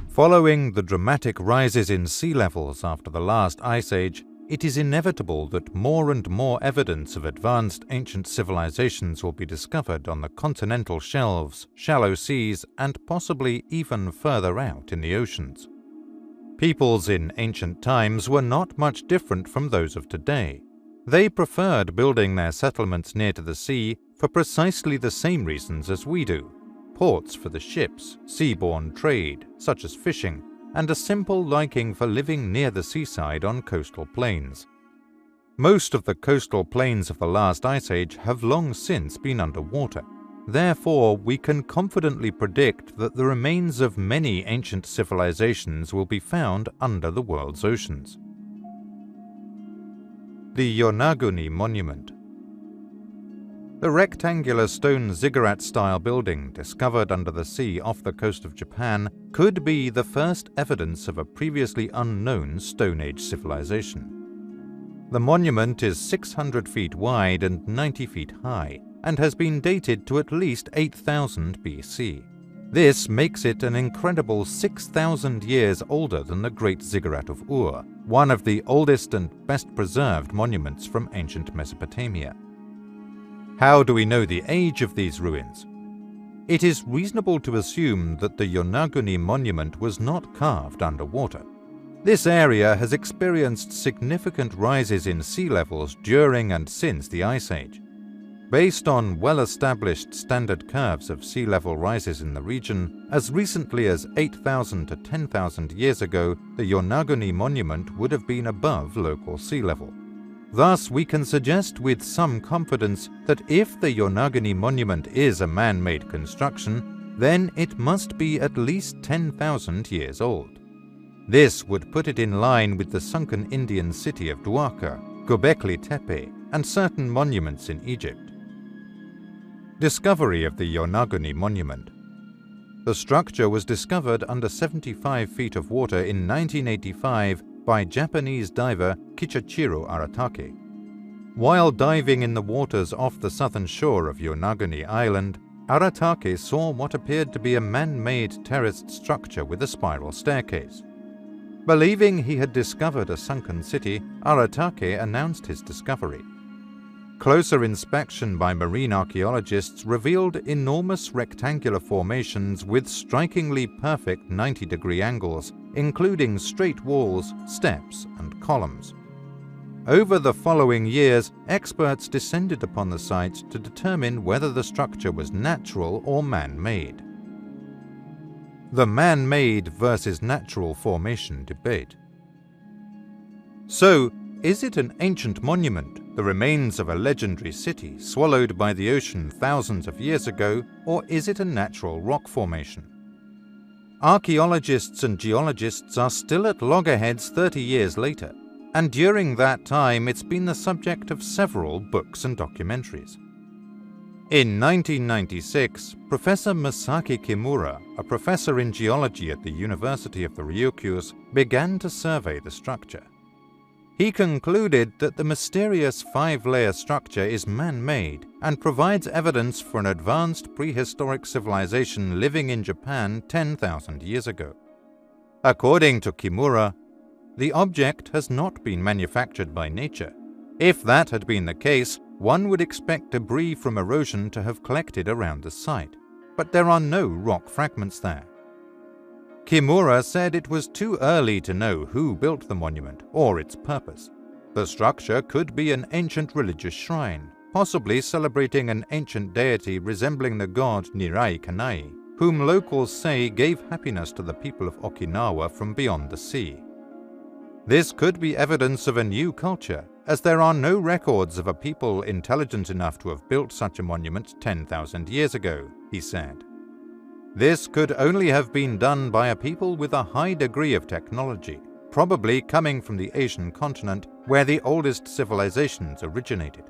A: Following the dramatic rises in sea levels after the last ice age, it is inevitable that more and more evidence of advanced ancient civilizations will be discovered on the continental shelves, shallow seas, and possibly even further out in the oceans. Peoples in ancient times were not much different from those of today. They preferred building their settlements near to the sea for precisely the same reasons as we do: ports for the ships, seaborne trade, such as fishing, and a simple liking for living near the seaside on coastal plains. Most of the coastal plains of the last ice age have long since been underwater. Therefore, we can confidently predict that the remains of many ancient civilizations will be found under the world's oceans. The Yonaguni Monument. The rectangular stone ziggurat-style building discovered under the sea off the coast of Japan could be the first evidence of a previously unknown Stone Age civilization. The monument is 600 feet wide and 90 feet high, and has been dated to at least 8000 BC. This makes it an incredible 6,000 years older than the Great Ziggurat of Ur, one of the oldest and best preserved monuments from ancient Mesopotamia. How do we know the age of these ruins? It is reasonable to assume that the Yonaguni Monument was not carved underwater. This area has experienced significant rises in sea levels during and since the Ice Age. Based on well-established standard curves of sea level rises in the region, as recently as 8,000 to 10,000 years ago, the Yonaguni Monument would have been above local sea level. Thus, we can suggest with some confidence that if the Yonaguni Monument is a man-made construction, then it must be at least 10,000 years old. This would put it in line with the sunken Indian city of Dwarka, Göbekli Tepe, and certain monuments in Egypt. Discovery of the Yonaguni Monument. The structure was discovered under 75 feet of water in 1985 by Japanese diver Kichachiro Aratake. While diving in the waters off the southern shore of Yonaguni Island, Aratake saw what appeared to be a man-made terraced structure with a spiral staircase. Believing he had discovered a sunken city, Aratake announced his discovery. Closer inspection by marine archaeologists revealed enormous rectangular formations with strikingly perfect 90-degree angles, including straight walls, steps, and columns. Over the following years, experts descended upon the site to determine whether the structure was natural or man-made. The man-made versus natural formation debate. So, is it an ancient monument, the remains of a legendary city swallowed by the ocean thousands of years ago, or is it a natural rock formation? Archaeologists and geologists are still at loggerheads 30 years later, and during that time it's been the subject of several books and documentaries. In 1996, Professor Masaki Kimura, a professor in geology at the University of the Ryukyus, began to survey the structure. He concluded that the mysterious 5-layer structure is man-made and provides evidence for an advanced prehistoric civilization living in Japan 10,000 years ago. According to Kimura, the object has not been manufactured by nature. If that had been the case, one would expect debris from erosion to have collected around the site, but there are no rock fragments there. Kimura said it was too early to know who built the monument or its purpose. The structure could be an ancient religious shrine, possibly celebrating an ancient deity resembling the god Nirai Kanai, whom locals say gave happiness to the people of Okinawa from beyond the sea. This could be evidence of a new culture, as there are no records of a people intelligent enough to have built such a monument 10,000 years ago, he said. This could only have been done by a people with a high degree of technology, probably coming from the Asian continent where the oldest civilizations originated.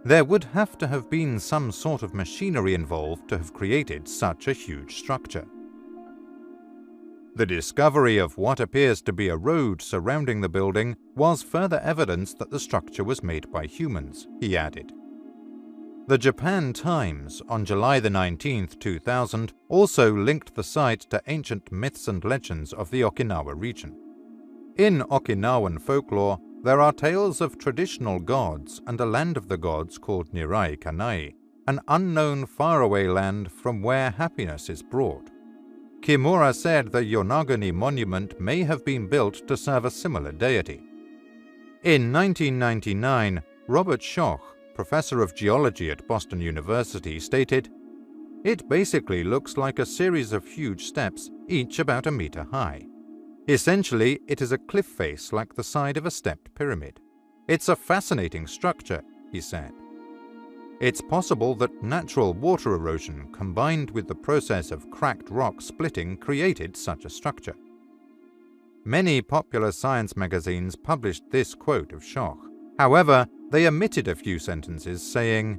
A: There would have to have been some sort of machinery involved to have created such a huge structure. The discovery of what appears to be a road surrounding the building was further evidence that the structure was made by humans, he added. The Japan Times, on July 19, 2000, also linked the site to ancient myths and legends of the Okinawa region. In Okinawan folklore, there are tales of traditional gods and a land of the gods called Nirai Kanai, an unknown faraway land from where happiness is brought. Kimura said the Yonaguni Monument may have been built to serve a similar deity. In 1999, Robert Schoch, professor of geology at Boston University, stated, "It basically looks like a series of huge steps, each about a meter high. Essentially, it is a cliff face like the side of a stepped pyramid. It's a fascinating structure," he said. It's possible that natural water erosion combined with the process of cracked rock splitting created such a structure. Many popular science magazines published this quote of Schoch. However, they omitted a few sentences saying,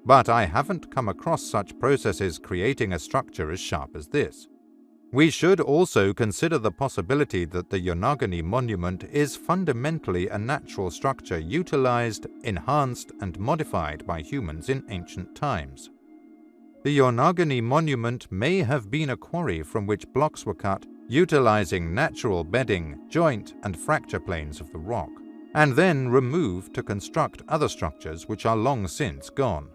A: "But I haven't come across such processes creating a structure as sharp as this. We should also consider the possibility that the Yonaguni Monument is fundamentally a natural structure utilized, enhanced, and modified by humans in ancient times. The Yonaguni Monument may have been a quarry from which blocks were cut, utilizing natural bedding, joint, and fracture planes of the rock, and then removed to construct other structures which are long since gone."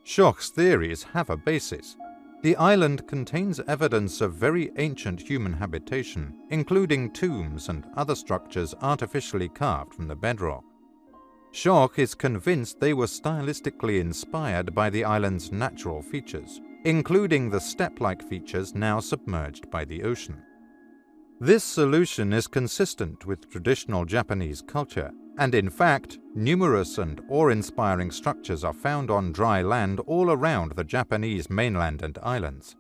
A: Schoch's theories have a basis. The island contains evidence of very ancient human habitation, including tombs and other structures artificially carved from the bedrock. Schoch is convinced they were stylistically inspired by the island's natural features, including the step-like features now submerged by the ocean. This solution is consistent with traditional Japanese culture, and in fact, numerous and awe-inspiring structures are found on dry land all around the Japanese mainland and islands.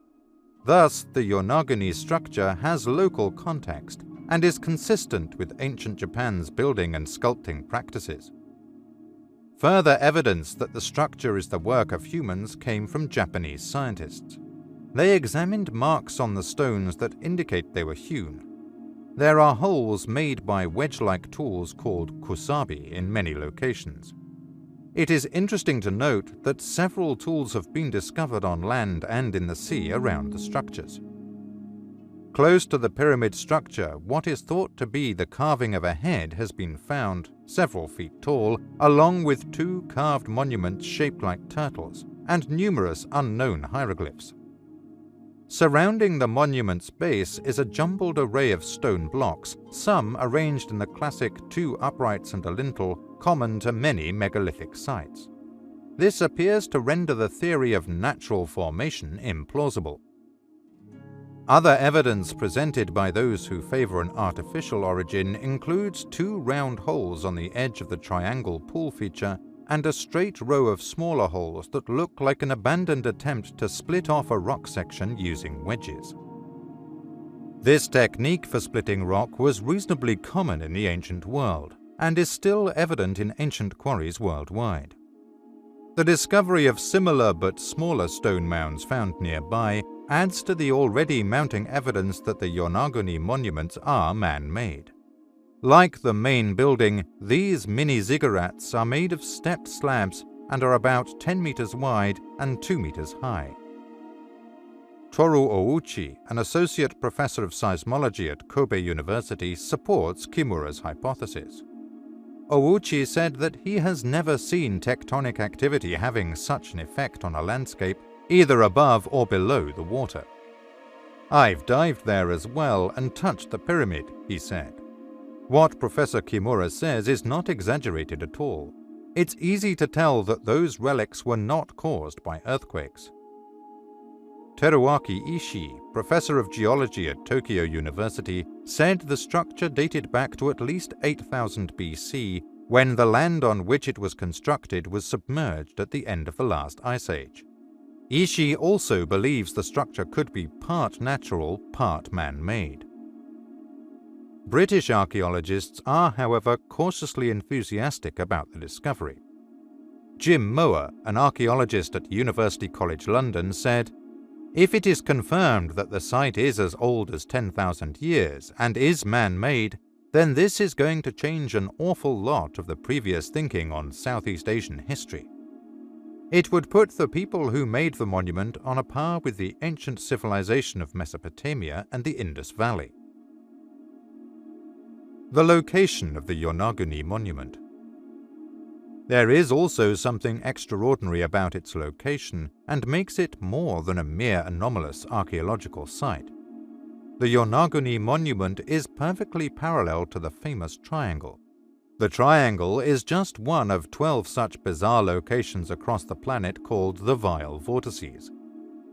A: Thus, the Yonaguni structure has local context and is consistent with ancient Japan's building and sculpting practices. Further evidence that the structure is the work of humans came from Japanese scientists. They examined marks on the stones that indicate they were hewn. There are holes made by wedge-like tools called kusabi in many locations. It is interesting to note that several tools have been discovered on land and in the sea around the structures. Close to the pyramid structure, what is thought to be the carving of a head has been found, several feet tall, along with 2 carved monuments shaped like turtles, and numerous unknown hieroglyphs. Surrounding the monument's base is a jumbled array of stone blocks, some arranged in the classic 2 uprights and a lintel common to many megalithic sites. This appears to render the theory of natural formation implausible. Other evidence presented by those who favor an artificial origin includes 2 round holes on the edge of the triangle pool feature and a straight row of smaller holes that look like an abandoned attempt to split off a rock section using wedges. This technique for splitting rock was reasonably common in the ancient world and is still evident in ancient quarries worldwide. The discovery of similar but smaller stone mounds found nearby adds to the already mounting evidence that the Yonaguni monuments are man-made. Like the main building, these mini ziggurats are made of stepped slabs and are about 10 meters wide and 2 meters high. Toru Ouchi, an associate professor of seismology at Kobe University, supports Kimura's hypothesis. Ouchi said that he has never seen tectonic activity having such an effect on a landscape, either above or below the water. "I've dived there as well and touched the pyramid," he said. What Professor Kimura says is not exaggerated at all. It's easy to tell that those relics were not caused by earthquakes. Teruaki Ishii, professor of geology at Tokyo University, said the structure dated back to at least 8000 BC, when the land on which it was constructed was submerged at the end of the last ice age. Ishii also believes the structure could be part natural, part man-made. British archaeologists are, however, cautiously enthusiastic about the discovery. Jim Mower, an archaeologist at University College London, said, "If it is confirmed that the site is as old as 10,000 years and is man-made, then this is going to change an awful lot of the previous thinking on Southeast Asian history. It would put the people who made the monument on a par with the ancient civilization of Mesopotamia and the Indus Valley." The location of the Yonaguni Monument. There is also something extraordinary about its location and makes it more than a mere anomalous archaeological site. The Yonaguni Monument is perfectly parallel to the famous triangle. The triangle is just one of 12 such bizarre locations across the planet called the Vile Vortices.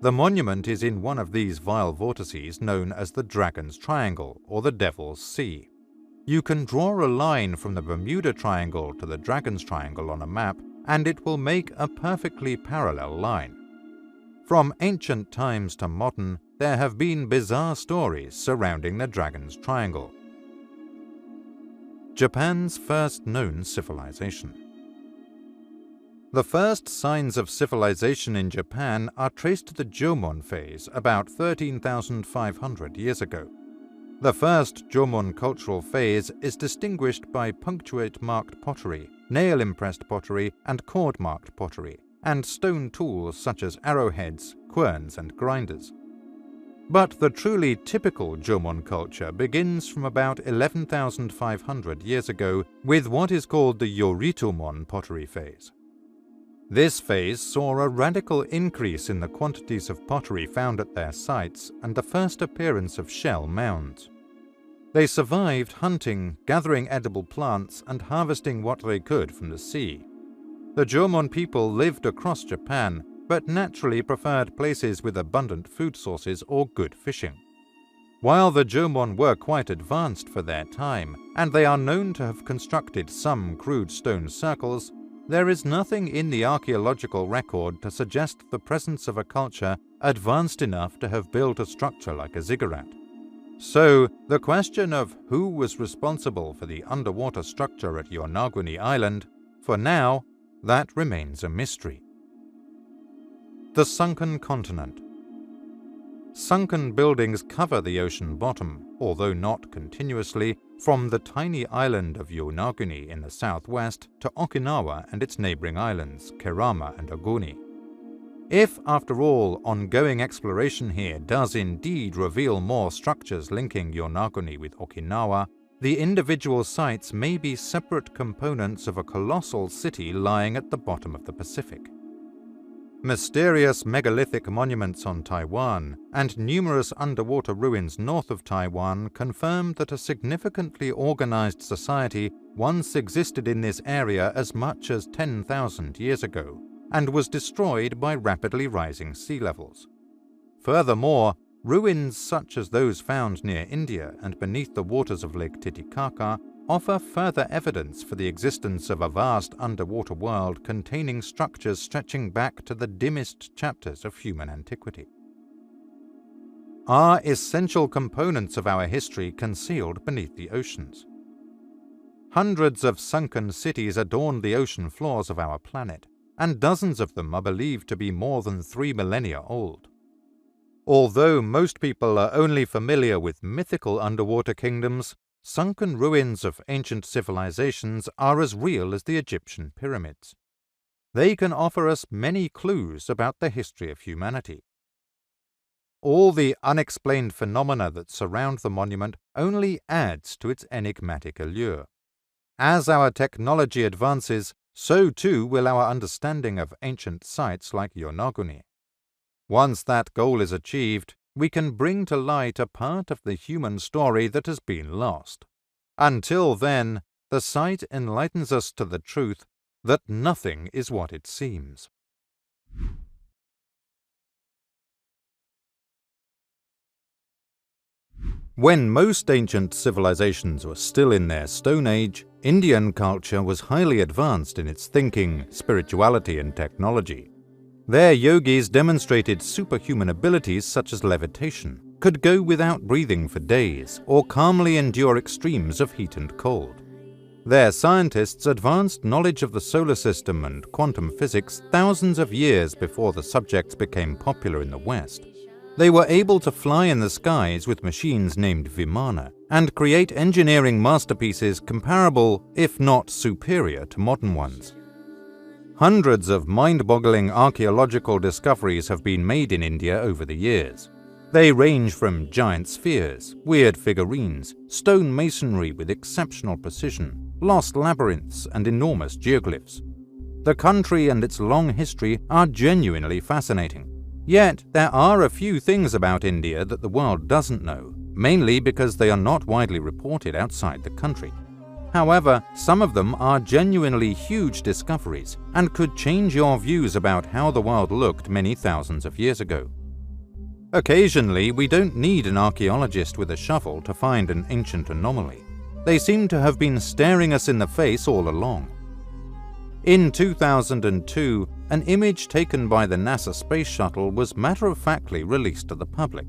A: The monument is in one of these vile vortices known as the Dragon's Triangle or the Devil's Sea. You can draw a line from the Bermuda Triangle to the Dragon's Triangle on a map, and it will make a perfectly parallel line. From ancient times to modern, there have been bizarre stories surrounding the Dragon's Triangle. Japan's first known civilization. The first signs of civilization in Japan are traced to the Jomon phase about 13,500 years ago. The first Jomon cultural phase is distinguished by punctuate-marked pottery, nail-impressed pottery, and cord-marked pottery, and stone tools such as arrowheads, querns, and grinders. But the truly typical Jomon culture begins from about 11,500 years ago with what is called the Yoritomon pottery phase. This phase saw a radical increase in the quantities of pottery found at their sites and the first appearance of shell mounds. They survived hunting, gathering edible plants, and harvesting what they could from the sea. The Jomon people lived across Japan, but naturally preferred places with abundant food sources or good fishing. While the Jomon were quite advanced for their time, and they are known to have constructed some crude stone circles, there is nothing in the archaeological record to suggest the presence of a culture advanced enough to have built a structure like a ziggurat. So, the question of who was responsible for the underwater structure at Yonaguni Island, for now, that remains a mystery. The sunken continent. Sunken buildings cover the ocean bottom, although not continuously, from the tiny island of Yonaguni in the southwest to Okinawa and its neighboring islands, Kerama and Oguni. If, after all, ongoing exploration here does indeed reveal more structures linking Yonaguni with Okinawa, the individual sites may be separate components of a colossal city lying at the bottom of the Pacific. Mysterious megalithic monuments on Taiwan and numerous underwater ruins north of Taiwan confirm that a significantly organized society once existed in this area as much as 10,000 years ago, and was destroyed by rapidly rising sea levels. Furthermore, ruins such as those found near India and beneath the waters of Lake Titicaca offer further evidence for the existence of a vast underwater world containing structures stretching back to the dimmest chapters of human antiquity. Are essential components of our history concealed beneath the oceans? Hundreds of sunken cities adorn the ocean floors of our planet, and dozens of them are believed to be more than 3 millennia old. Although most people are only familiar with mythical underwater kingdoms, sunken ruins of ancient civilizations are as real as the Egyptian pyramids. They can offer us many clues about the history of humanity. All the unexplained phenomena that surround the monument only adds to its enigmatic allure. As our technology advances, so too will our understanding of ancient sites like Yonaguni. Once that goal is achieved, we can bring to light a part of the human story that has been lost. Until then, the site enlightens us to the truth that nothing is what it seems. When most ancient civilizations were still in their Stone Age, Indian culture was highly advanced in its thinking, spirituality, and technology. Their yogis demonstrated superhuman abilities such as levitation, could go without breathing for days, or calmly endure extremes of heat and cold. Their scientists advanced knowledge of the solar system and quantum physics thousands of years before the subjects became popular in the West. They were able to fly in the skies with machines named Vimana and create engineering masterpieces comparable, if not superior, to modern ones. Hundreds of mind-boggling archaeological discoveries have been made in India over the years. They range from giant spheres, weird figurines, stone masonry with exceptional precision, lost labyrinths, and enormous geoglyphs. The country and its long history are genuinely fascinating. Yet, there are a few things about India that the world doesn't know, mainly because they are not widely reported outside the country. However, some of them are genuinely huge discoveries and could change your views about how the world looked many thousands of years ago. Occasionally, we don't need an archaeologist with a shovel to find an ancient anomaly. They seem to have been staring us in the face all along. In 2002, an image taken by the NASA space shuttle was matter-of-factly released to the public.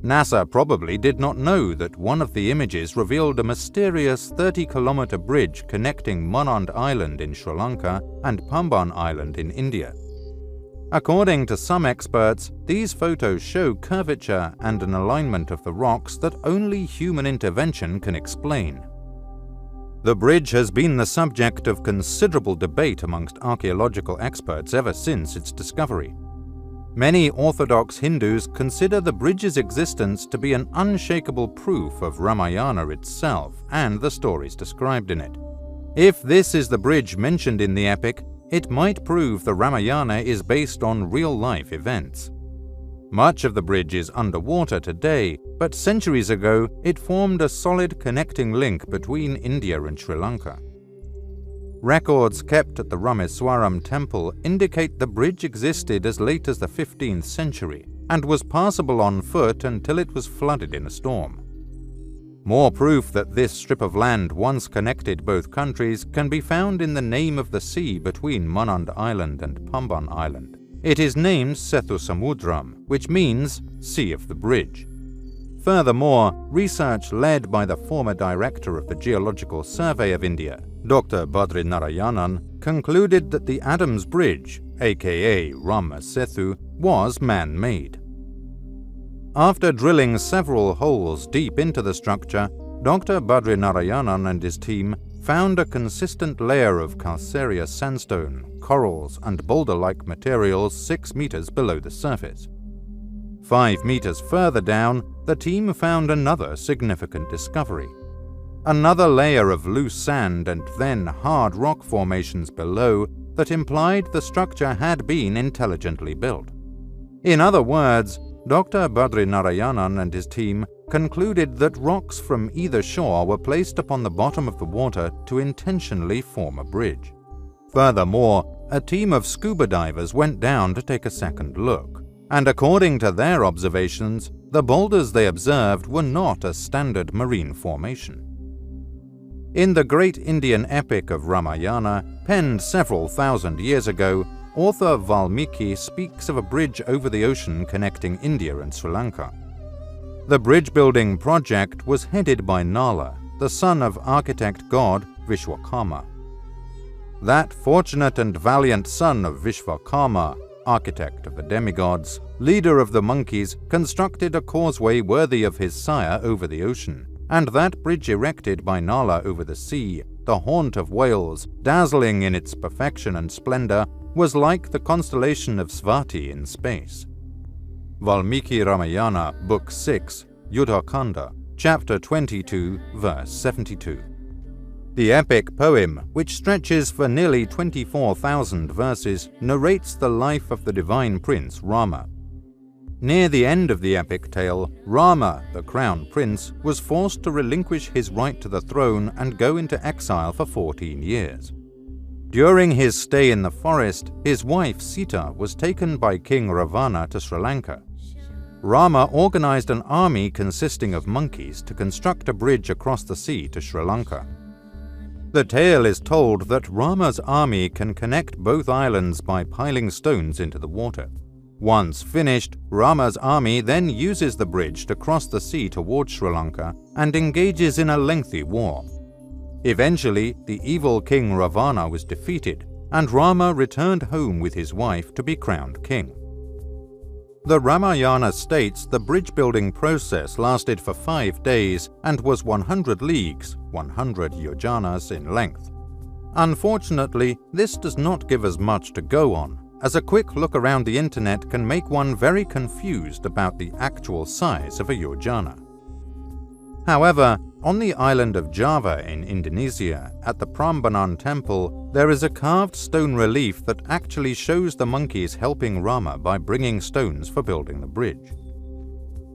A: NASA probably did not know that one of the images revealed a mysterious 30-kilometer bridge connecting Manand Island in Sri Lanka and Pamban Island in India. According to some experts, these photos show curvature and an alignment of the rocks that only human intervention can explain. The bridge has been the subject of considerable debate amongst archaeological experts ever since its discovery. Many Orthodox Hindus consider the bridge's existence to be an unshakable proof of Ramayana itself and the stories described in it. If this is the bridge mentioned in the epic, it might prove the Ramayana is based on real-life events. Much of the bridge is underwater today, but centuries ago it formed a solid connecting link between India and Sri Lanka. Records kept at the Rameswaram temple indicate the bridge existed as late as the 15th century and was passable on foot until it was flooded in a storm. More proof that this strip of land once connected both countries can be found in the name of the sea between Manand Island and Pamban Island. It is named Sethu Samudram, which means Sea of the Bridge. Furthermore, research led by the former director of the Geological Survey of India, Dr. Badri Narayanan, concluded that the Adams Bridge, aka Rama Sethu, was man-made. After drilling several holes deep into the structure, Dr. Badri Narayanan and his team found a consistent layer of calcareous sandstone, corals, and boulder-like materials 6 meters below the surface. 5 meters further down, the team found another significant discovery. Another layer of loose sand and then hard rock formations below that implied the structure had been intelligently built. In other words, Dr. Badri Narayanan and his team concluded that rocks from either shore were placed upon the bottom of the water to intentionally form a bridge. Furthermore, a team of scuba divers went down to take a second look, and according to their observations, the boulders they observed were not a standard marine formation. In the great Indian epic of Ramayana, penned several thousand years ago, author Valmiki speaks of a bridge over the ocean connecting India and Sri Lanka. The bridge-building project was headed by Nala, the son of architect god Vishwakarma. That fortunate and valiant son of Vishwakarma, architect of the demigods, leader of the monkeys, constructed a causeway worthy of his sire over the ocean, and that bridge erected by Nala over the sea, the haunt of whales, dazzling in its perfection and splendor, was like the constellation of Svati in space. Valmiki Ramayana, Book 6, Yuddhakanda, Chapter 22, Verse 72. The epic poem, which stretches for nearly 24,000 verses, narrates the life of the divine prince Rama. Near the end of the epic tale, Rama, the crown prince, was forced to relinquish his right to the throne and go into exile for 14 years. During his stay in the forest, his wife Sita was taken by King Ravana to Sri Lanka. Rama organized an army consisting of monkeys to construct a bridge across the sea to Sri Lanka. The tale is told that Rama's army can connect both islands by piling stones into the water. Once finished, Rama's army then uses the bridge to cross the sea towards Sri Lanka and engages in a lengthy war. Eventually, the evil king Ravana was defeated, and Rama returned home with his wife to be crowned king. The Ramayana states the bridge-building process lasted for 5 days and was 100 leagues, 100 yojanas in length. Unfortunately, this does not give us much to go on, as a quick look around the internet can make one very confused about the actual size of a yojana. However, on the island of Java in Indonesia, at the Prambanan temple, there is a carved stone relief that actually shows the monkeys helping Rama by bringing stones for building the bridge.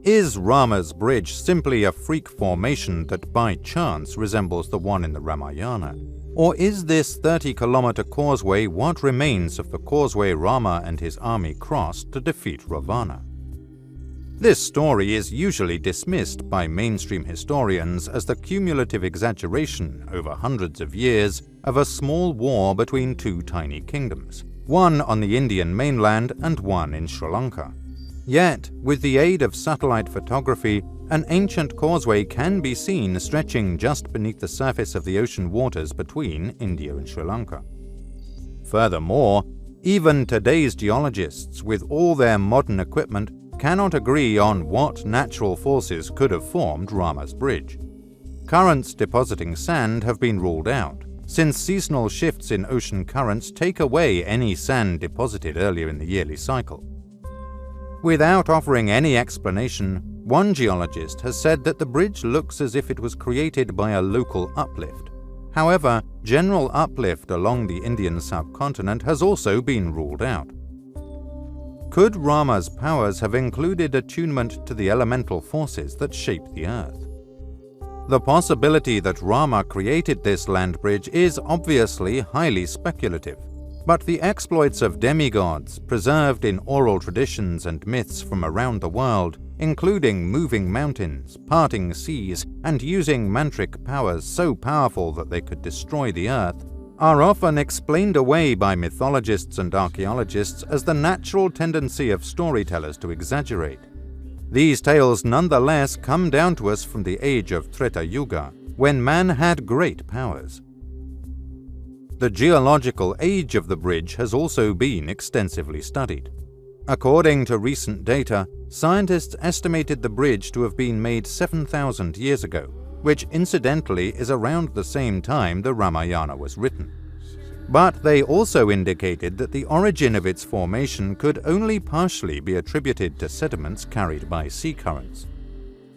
A: Is Rama's bridge simply a freak formation that by chance resembles the one in the Ramayana? Or is this 30-kilometer causeway what remains of the causeway Rama and his army crossed to defeat Ravana? This story is usually dismissed by mainstream historians as the cumulative exaggeration over hundreds of years of a small war between two tiny kingdoms, one on the Indian mainland and one in Sri Lanka. Yet, with the aid of satellite photography, an ancient causeway can be seen stretching just beneath the surface of the ocean waters between India and Sri Lanka. Furthermore, even today's geologists, with all their modern equipment, cannot agree on what natural forces could have formed Rama's bridge. Currents depositing sand have been ruled out, since seasonal shifts in ocean currents take away any sand deposited earlier in the yearly cycle. Without offering any explanation, one geologist has said that the bridge looks as if it was created by a local uplift. However, general uplift along the Indian subcontinent has also been ruled out. Could Rama's powers have included attunement to the elemental forces that shape the earth? The possibility that Rama created this land bridge is obviously highly speculative, but the exploits of demigods preserved in oral traditions and myths from around the world, including moving mountains, parting seas, and using mantric powers so powerful that they could destroy the earth, are often explained away by mythologists and archaeologists as the natural tendency of storytellers to exaggerate. These tales nonetheless come down to us from the age of Treta Yuga, when man had great powers. The geological age of the bridge has also been extensively studied. According to recent data, scientists estimated the bridge to have been made 7,000 years ago, which incidentally is around the same time the Ramayana was written. But they also indicated that the origin of its formation could only partially be attributed to sediments carried by sea currents.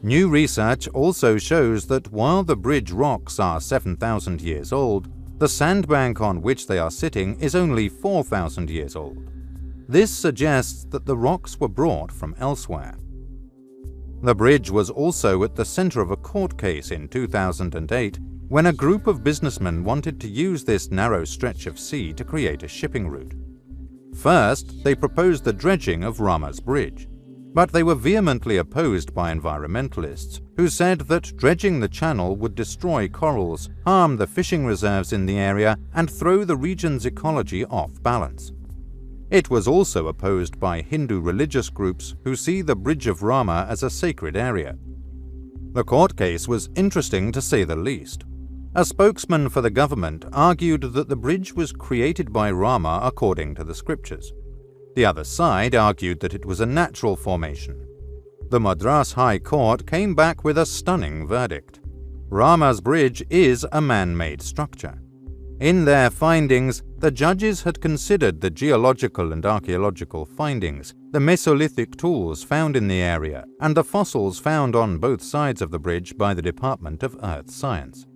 A: New research also shows that while the bridge rocks are 7,000 years old, the sandbank on which they are sitting is only 4,000 years old. This suggests that the rocks were brought from elsewhere. The bridge was also at the center of a court case in 2008 when a group of businessmen wanted to use this narrow stretch of sea to create a shipping route. First, they proposed the dredging of Rama's bridge, but they were vehemently opposed by environmentalists who said that dredging the channel would destroy corals, harm the fishing reserves in the area, and throw the region's ecology off balance. It was also opposed by Hindu religious groups who see the Bridge of Rama as a sacred area. The court case was interesting to say the least. A spokesman for the government argued that the bridge was created by Rama according to the scriptures. The other side argued that it was a natural formation. The Madras High Court came back with a stunning verdict. Rama's bridge is a man-made structure. In their findings, the judges had considered the geological and archaeological findings, the Mesolithic tools found in the area, and the fossils found on both sides of the bridge by the Department of Earth Science.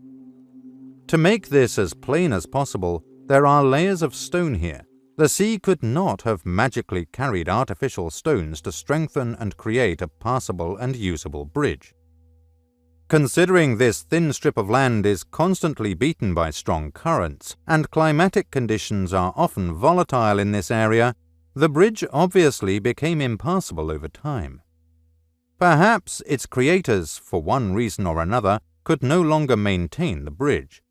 A: To make this as plain as possible, there are layers of stone here. The sea could not have magically carried artificial stones to strengthen and create a passable and usable bridge. Considering this thin strip of land is constantly beaten by strong currents, and climatic conditions are often volatile in this area, the bridge obviously became impassable over time. Perhaps its creators, for one reason or another, could no longer maintain the bridge.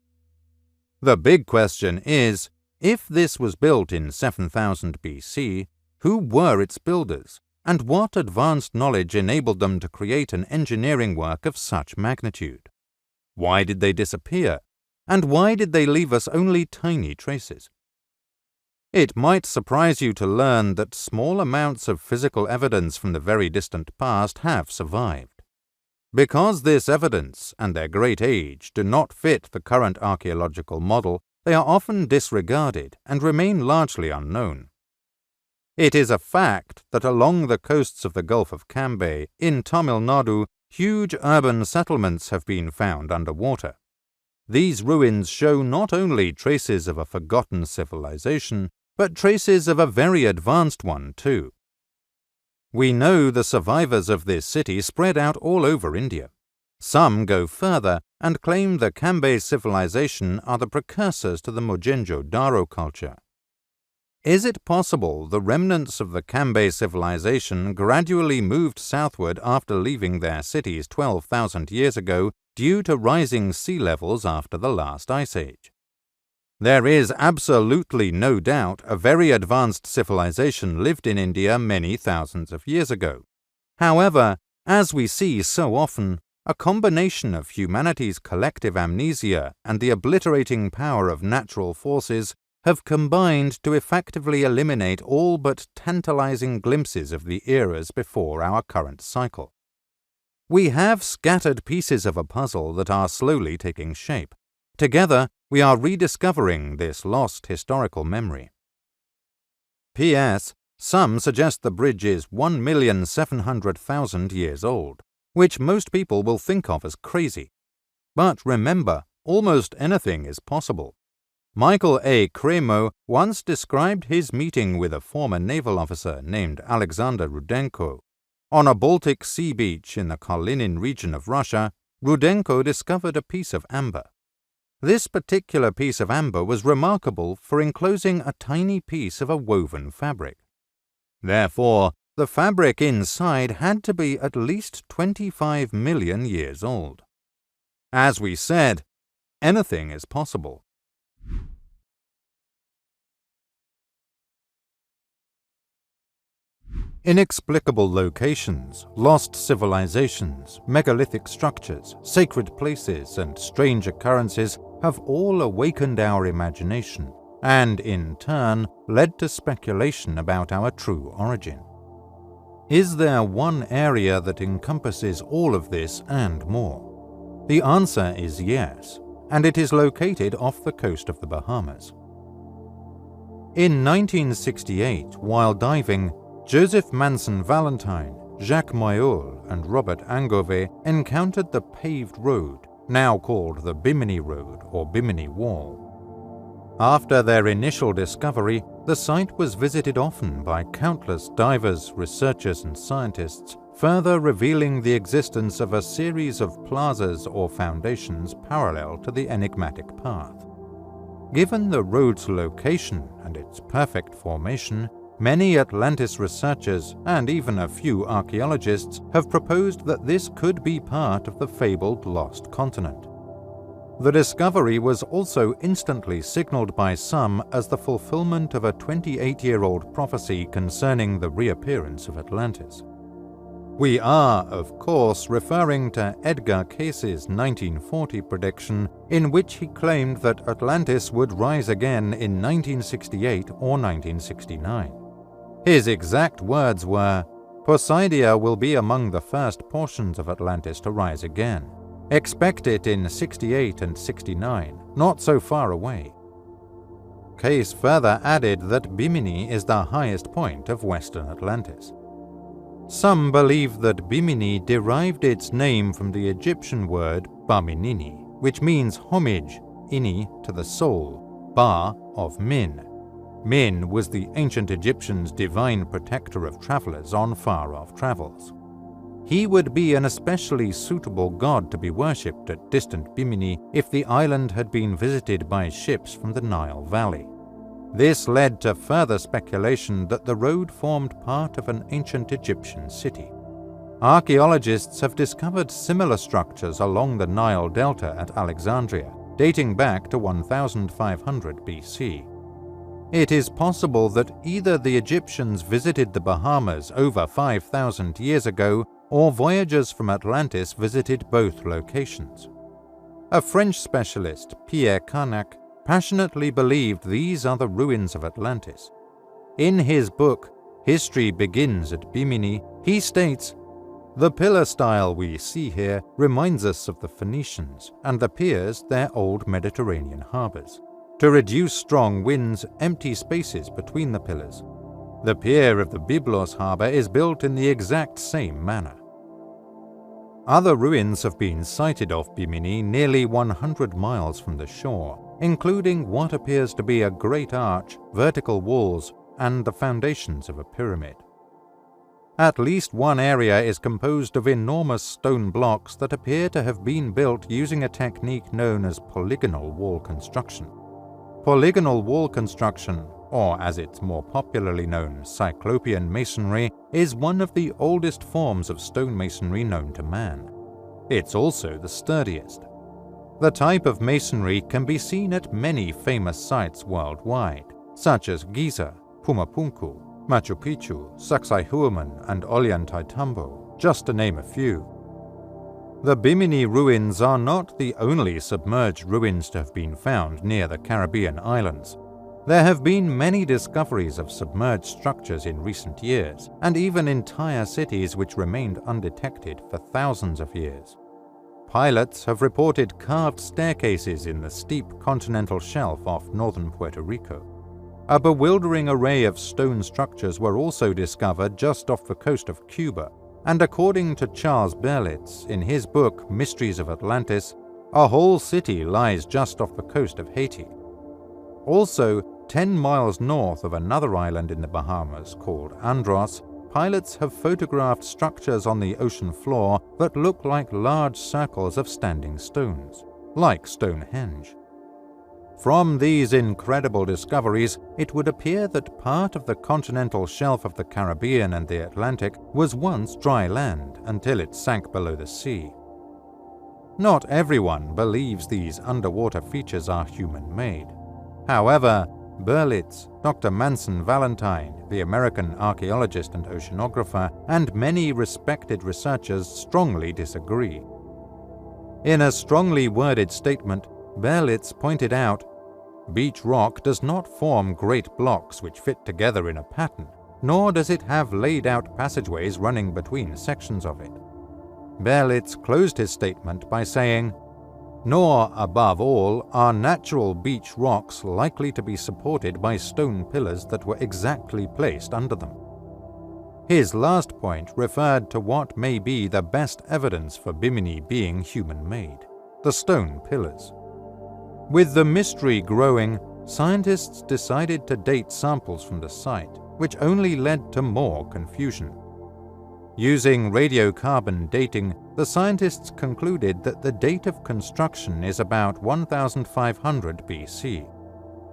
A: The big question is, if this was built in 7000 BC, who were its builders, and what advanced knowledge enabled them to create an engineering work of such magnitude? Why did they disappear, and why did they leave us only tiny traces? It might surprise you to learn that small amounts of physical evidence from the very distant past have survived. Because this evidence and their great age do not fit the current archaeological model, they are often disregarded and remain largely unknown. It is a fact that along the coasts of the Gulf of Cambay, in Tamil Nadu, huge urban settlements have been found underwater. These ruins show not only traces of a forgotten civilization, but traces of a very advanced one too. We know the survivors of this city spread out all over India. Some go further and claim the Cambay civilization are the precursors to the Mohenjo-Daro culture. Is it possible the remnants of the Cambay civilization gradually moved southward after leaving their cities 12,000 years ago due to rising sea levels after the last ice age? There is absolutely no doubt a very advanced civilization lived in India many thousands of years ago. However, as we see so often, a combination of humanity's collective amnesia and the obliterating power of natural forces have combined to effectively eliminate all but tantalizing glimpses of the eras before our current cycle. We have scattered pieces of a puzzle that are slowly taking shape. Together, we are rediscovering this lost historical memory. P.S. Some suggest the bridge is 1,700,000 years old, which most people will think of as crazy. But remember, almost anything is possible. Michael A. Cremo once described his meeting with a former naval officer named Alexander Rudenko. On a Baltic Sea beach in the Kalinin region of Russia, Rudenko discovered a piece of amber. This particular piece of amber was remarkable for enclosing a tiny piece of a woven fabric. Therefore, the fabric inside had to be at least 25 million years old. As we said, anything is possible. Inexplicable locations, lost civilizations, megalithic structures, sacred places, and strange occurrences have all awakened our imagination and, in turn, led to speculation about our true origin. Is there one area that encompasses all of this and more? The answer is yes, and it is located off the coast of the Bahamas. In 1968, while diving, Joseph Manson Valentine, Jacques Mayol, and Robert Angove encountered the paved road, now called the Bimini Road or Bimini Wall. After their initial discovery, the site was visited often by countless divers, researchers, and scientists, further revealing the existence of a series of plazas or foundations parallel to the enigmatic path. Given the road's location and its perfect formation, many Atlantis researchers and even a few archaeologists have proposed that this could be part of the fabled lost continent. The discovery was also instantly signaled by some as the fulfillment of a 28-year-old prophecy concerning the reappearance of Atlantis. We are, of course, referring to Edgar Case's 1940 prediction, in which he claimed that Atlantis would rise again in 1968 or 1969. His exact words were, "Poseidia will be among the first portions of Atlantis to rise again. Expect it in 68 and 69, not so far away." Case further added that Bimini is the highest point of western Atlantis. Some believe that Bimini derived its name from the Egyptian word Baminini, which means homage, ini to the soul, Ba of Min. Min was the ancient Egyptians' divine protector of travelers on far-off travels. He would be an especially suitable god to be worshipped at distant Bimini if the island had been visited by ships from the Nile Valley. This led to further speculation that the road formed part of an ancient Egyptian city. Archaeologists have discovered similar structures along the Nile Delta at Alexandria, dating back to 1500 BC. It is possible that either the Egyptians visited the Bahamas over 5,000 years ago, or voyagers from Atlantis visited both locations. A French specialist, Pierre Carnac, passionately believed these are the ruins of Atlantis. In his book, History Begins at Bimini, he states, "The pillar style we see here reminds us of the Phoenicians and the piers their old Mediterranean harbors. To reduce strong winds, empty spaces between the pillars. The pier of the Byblos harbor is built in the exact same manner." Other ruins have been sighted off Bimini nearly 100 miles from the shore, including what appears to be a great arch, vertical walls, and the foundations of a pyramid. At least one area is composed of enormous stone blocks that appear to have been built using a technique known as polygonal wall construction. Polygonal wall construction, or as it's more popularly known, Cyclopean masonry, is one of the oldest forms of stonemasonry known to man. It's also the sturdiest. The type of masonry can be seen at many famous sites worldwide, such as Giza, Pumapunku, Machu Picchu, Sacsayhuaman, and Ollantaytambo, just to name a few. The Bimini ruins are not the only submerged ruins to have been found near the Caribbean islands. There have been many discoveries of submerged structures in recent years, and even entire cities which remained undetected for thousands of years. Pilots have reported carved staircases in the steep continental shelf off northern Puerto Rico. A bewildering array of stone structures were also discovered just off the coast of Cuba, and according to Charles Berlitz in his book Mysteries of Atlantis, a whole city lies just off the coast of Haiti. Also, 10 miles north of another island in the Bahamas called Andros, pilots have photographed structures on the ocean floor that look like large circles of standing stones, like Stonehenge. From these incredible discoveries, it would appear that part of the continental shelf of the Caribbean and the Atlantic was once dry land until it sank below the sea. Not everyone believes these underwater features are human-made. However, Berlitz, Dr. Manson Valentine, the American archaeologist and oceanographer, and many respected researchers strongly disagree. In a strongly worded statement, Berlitz pointed out, "Beach rock does not form great blocks which fit together in a pattern, nor does it have laid-out passageways running between sections of it." Berlitz closed his statement by saying, "Nor, above all, are natural beach rocks likely to be supported by stone pillars that were exactly placed under them." His last point referred to what may be the best evidence for Bimini being human-made: the stone pillars. With the mystery growing, scientists decided to date samples from the site, which only led to more confusion. Using radiocarbon dating, the scientists concluded that the date of construction is about 1500 BC.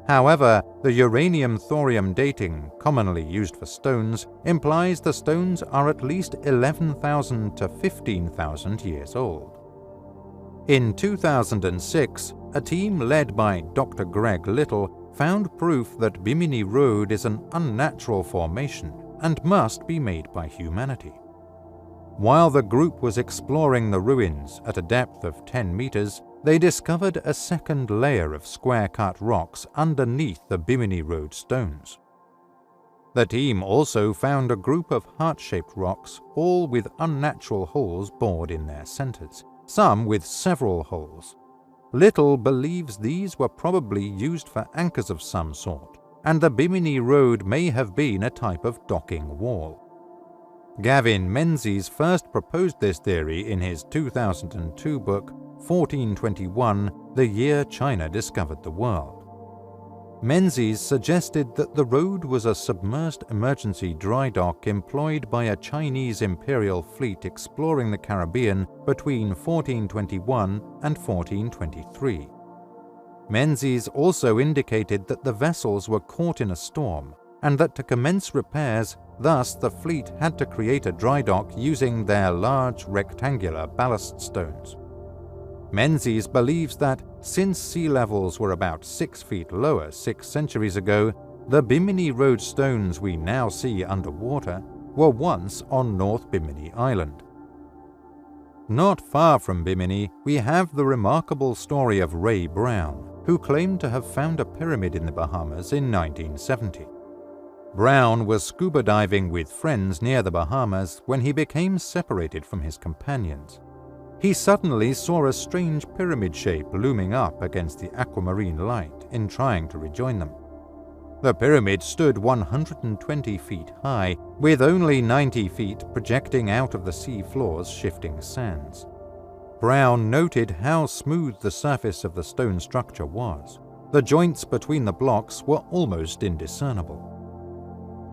A: However, the uranium-thorium dating, commonly used for stones, implies the stones are at least 11,000 to 15,000 years old. In 2006, a team led by Dr. Greg Little found proof that Bimini Road is an unnatural formation and must be made by humanity. While the group was exploring the ruins at a depth of 10 meters, they discovered a second layer of square-cut rocks underneath the Bimini Road stones. The team also found a group of heart-shaped rocks, all with unnatural holes bored in their centers, some with several holes. Little believes these were probably used for anchors of some sort, and the Bimini Road may have been a type of docking wall. Gavin Menzies first proposed this theory in his 2002 book, 1421, The Year China Discovered the World. Menzies suggested that the road was a submerged emergency dry dock employed by a Chinese imperial fleet exploring the Caribbean between 1421 and 1423. Menzies also indicated that the vessels were caught in a storm and that to commence repairs, thus the fleet had to create a dry dock using their large rectangular ballast stones. Menzies believes that since sea levels were about 6 feet lower 6 centuries ago, the Bimini Road stones we now see underwater were once on North Bimini Island. Not far from Bimini, we have the remarkable story of Ray Brown, who claimed to have found a pyramid in the Bahamas in 1970. Brown was scuba diving with friends near the Bahamas when he became separated from his companions. He suddenly saw a strange pyramid shape looming up against the aquamarine light in trying to rejoin them. The pyramid stood 120 feet high, with only 90 feet projecting out of the sea floor's shifting sands. Brown noted how smooth the surface of the stone structure was. The joints between the blocks were almost indiscernible.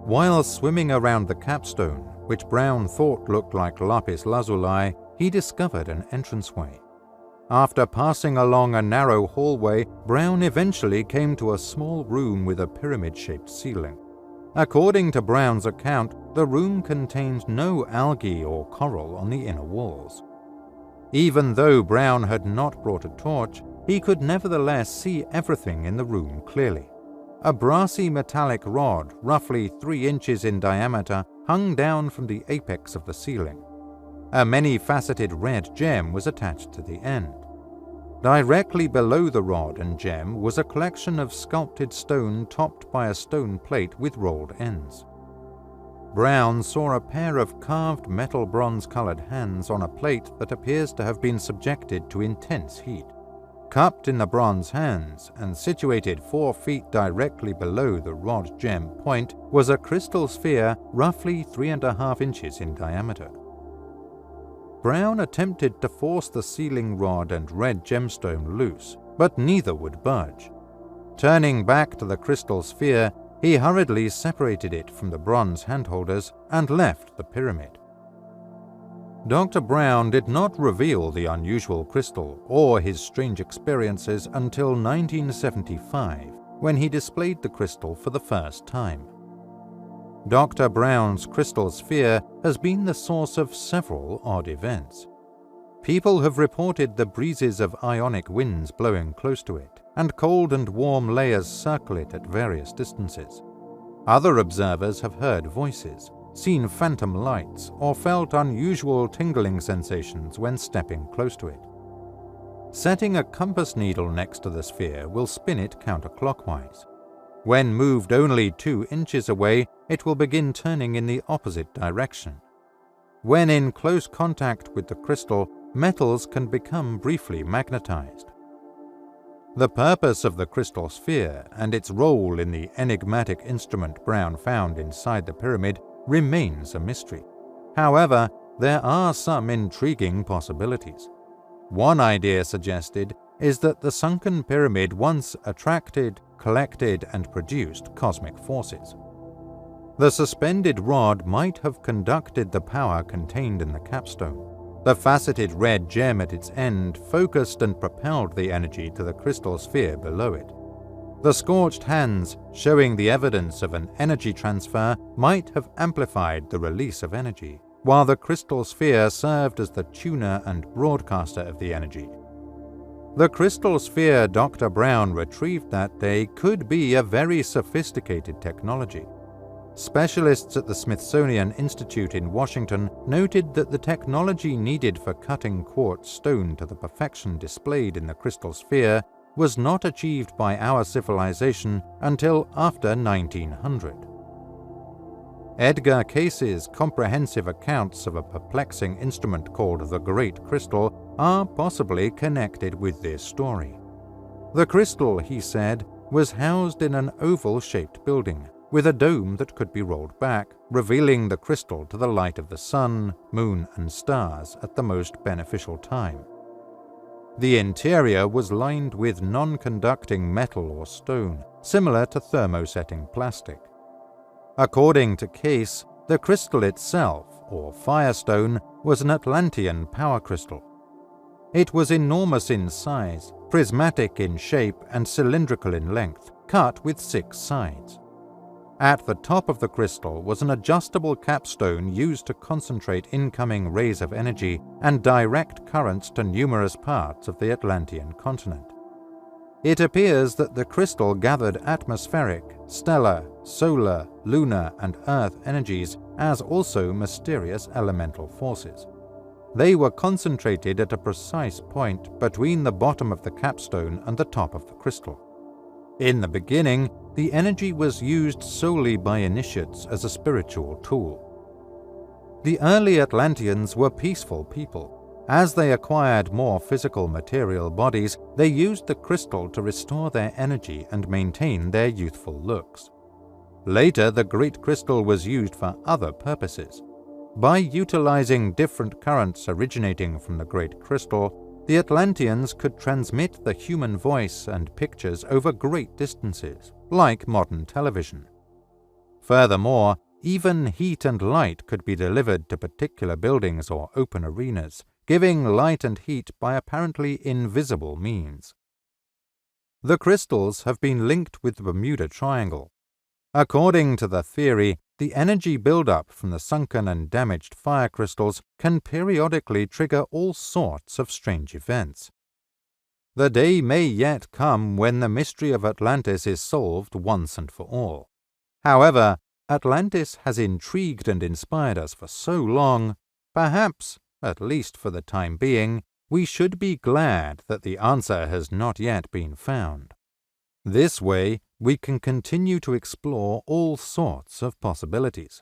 A: While swimming around the capstone, which Brown thought looked like lapis lazuli, he discovered an entranceway. After passing along a narrow hallway, Brown eventually came to a small room with a pyramid-shaped ceiling. According to Brown's account, the room contained no algae or coral on the inner walls. Even though Brown had not brought a torch, he could nevertheless see everything in the room clearly. A brassy metallic rod, roughly 3 inches in diameter, hung down from the apex of the ceiling. A many-faceted red gem was attached to the end. Directly below the rod and gem was a collection of sculpted stone topped by a stone plate with rolled ends. Brown saw a pair of carved metal bronze-colored hands on a plate that appears to have been subjected to intense heat. Cupped in the bronze hands and situated 4 feet directly below the rod gem point was a crystal sphere roughly 3.5 inches in diameter. Brown attempted to force the sealing rod and red gemstone loose, but neither would budge. Turning back to the crystal sphere, he hurriedly separated it from the bronze handholders and left the pyramid. Dr. Brown did not reveal the unusual crystal or his strange experiences until 1975, when he displayed the crystal for the first time. Dr. Brown's crystal sphere has been the source of several odd events. People have reported the breezes of ionic winds blowing close to it, and cold and warm layers circle it at various distances. Other observers have heard voices, seen phantom lights, or felt unusual tingling sensations when stepping close to it. Setting a compass needle next to the sphere will spin it counterclockwise. When moved only 2 inches away, it will begin turning in the opposite direction. When in close contact with the crystal, metals can become briefly magnetized. The purpose of the crystal sphere and its role in the enigmatic instrument Brown found inside the pyramid remains a mystery. However, there are some intriguing possibilities. One idea suggested is that the sunken pyramid once attracted, collected, and produced cosmic forces. The suspended rod might have conducted the power contained in the capstone. The faceted red gem at its end focused and propelled the energy to the crystal sphere below it. The scorched hands, showing the evidence of an energy transfer, might have amplified the release of energy, while the crystal sphere served as the tuner and broadcaster of the energy. The crystal sphere Dr. Brown retrieved that day could be a very sophisticated technology. Specialists at the Smithsonian Institute in Washington noted that the technology needed for cutting quartz stone to the perfection displayed in the crystal sphere was not achieved by our civilization until after 1900. Edgar Case's comprehensive accounts of a perplexing instrument called the Great Crystal are possibly connected with this story. The crystal, he said, was housed in an oval-shaped building, with a dome that could be rolled back, revealing the crystal to the light of the sun, moon, and stars at the most beneficial time. The interior was lined with non-conducting metal or stone, similar to thermosetting plastic. According to Case, the crystal itself, or firestone, was an Atlantean power crystal. It was enormous in size, prismatic in shape, and cylindrical in length, cut with 6 sides. At the top of the crystal was an adjustable capstone used to concentrate incoming rays of energy and direct currents to numerous parts of the Atlantean continent. It appears that the crystal gathered atmospheric, stellar, solar, lunar, and Earth energies as also mysterious elemental forces. They were concentrated at a precise point between the bottom of the capstone and the top of the crystal. In the beginning, the energy was used solely by initiates as a spiritual tool. The early Atlanteans were peaceful people. As they acquired more physical material bodies, they used the crystal to restore their energy and maintain their youthful looks. Later, the Great Crystal was used for other purposes. By utilizing different currents originating from the Great Crystal, the Atlanteans could transmit the human voice and pictures over great distances, like modern television. Furthermore, even heat and light could be delivered to particular buildings or open arenas, giving light and heat by apparently invisible means. The crystals have been linked with the Bermuda Triangle. According to the theory, the energy buildup from the sunken and damaged fire crystals can periodically trigger all sorts of strange events. The day may yet come when the mystery of Atlantis is solved once and for all. However, Atlantis has intrigued and inspired us for so long, perhaps, at least for the time being, we should be glad that the answer has not yet been found. This way, we can continue to explore all sorts of possibilities.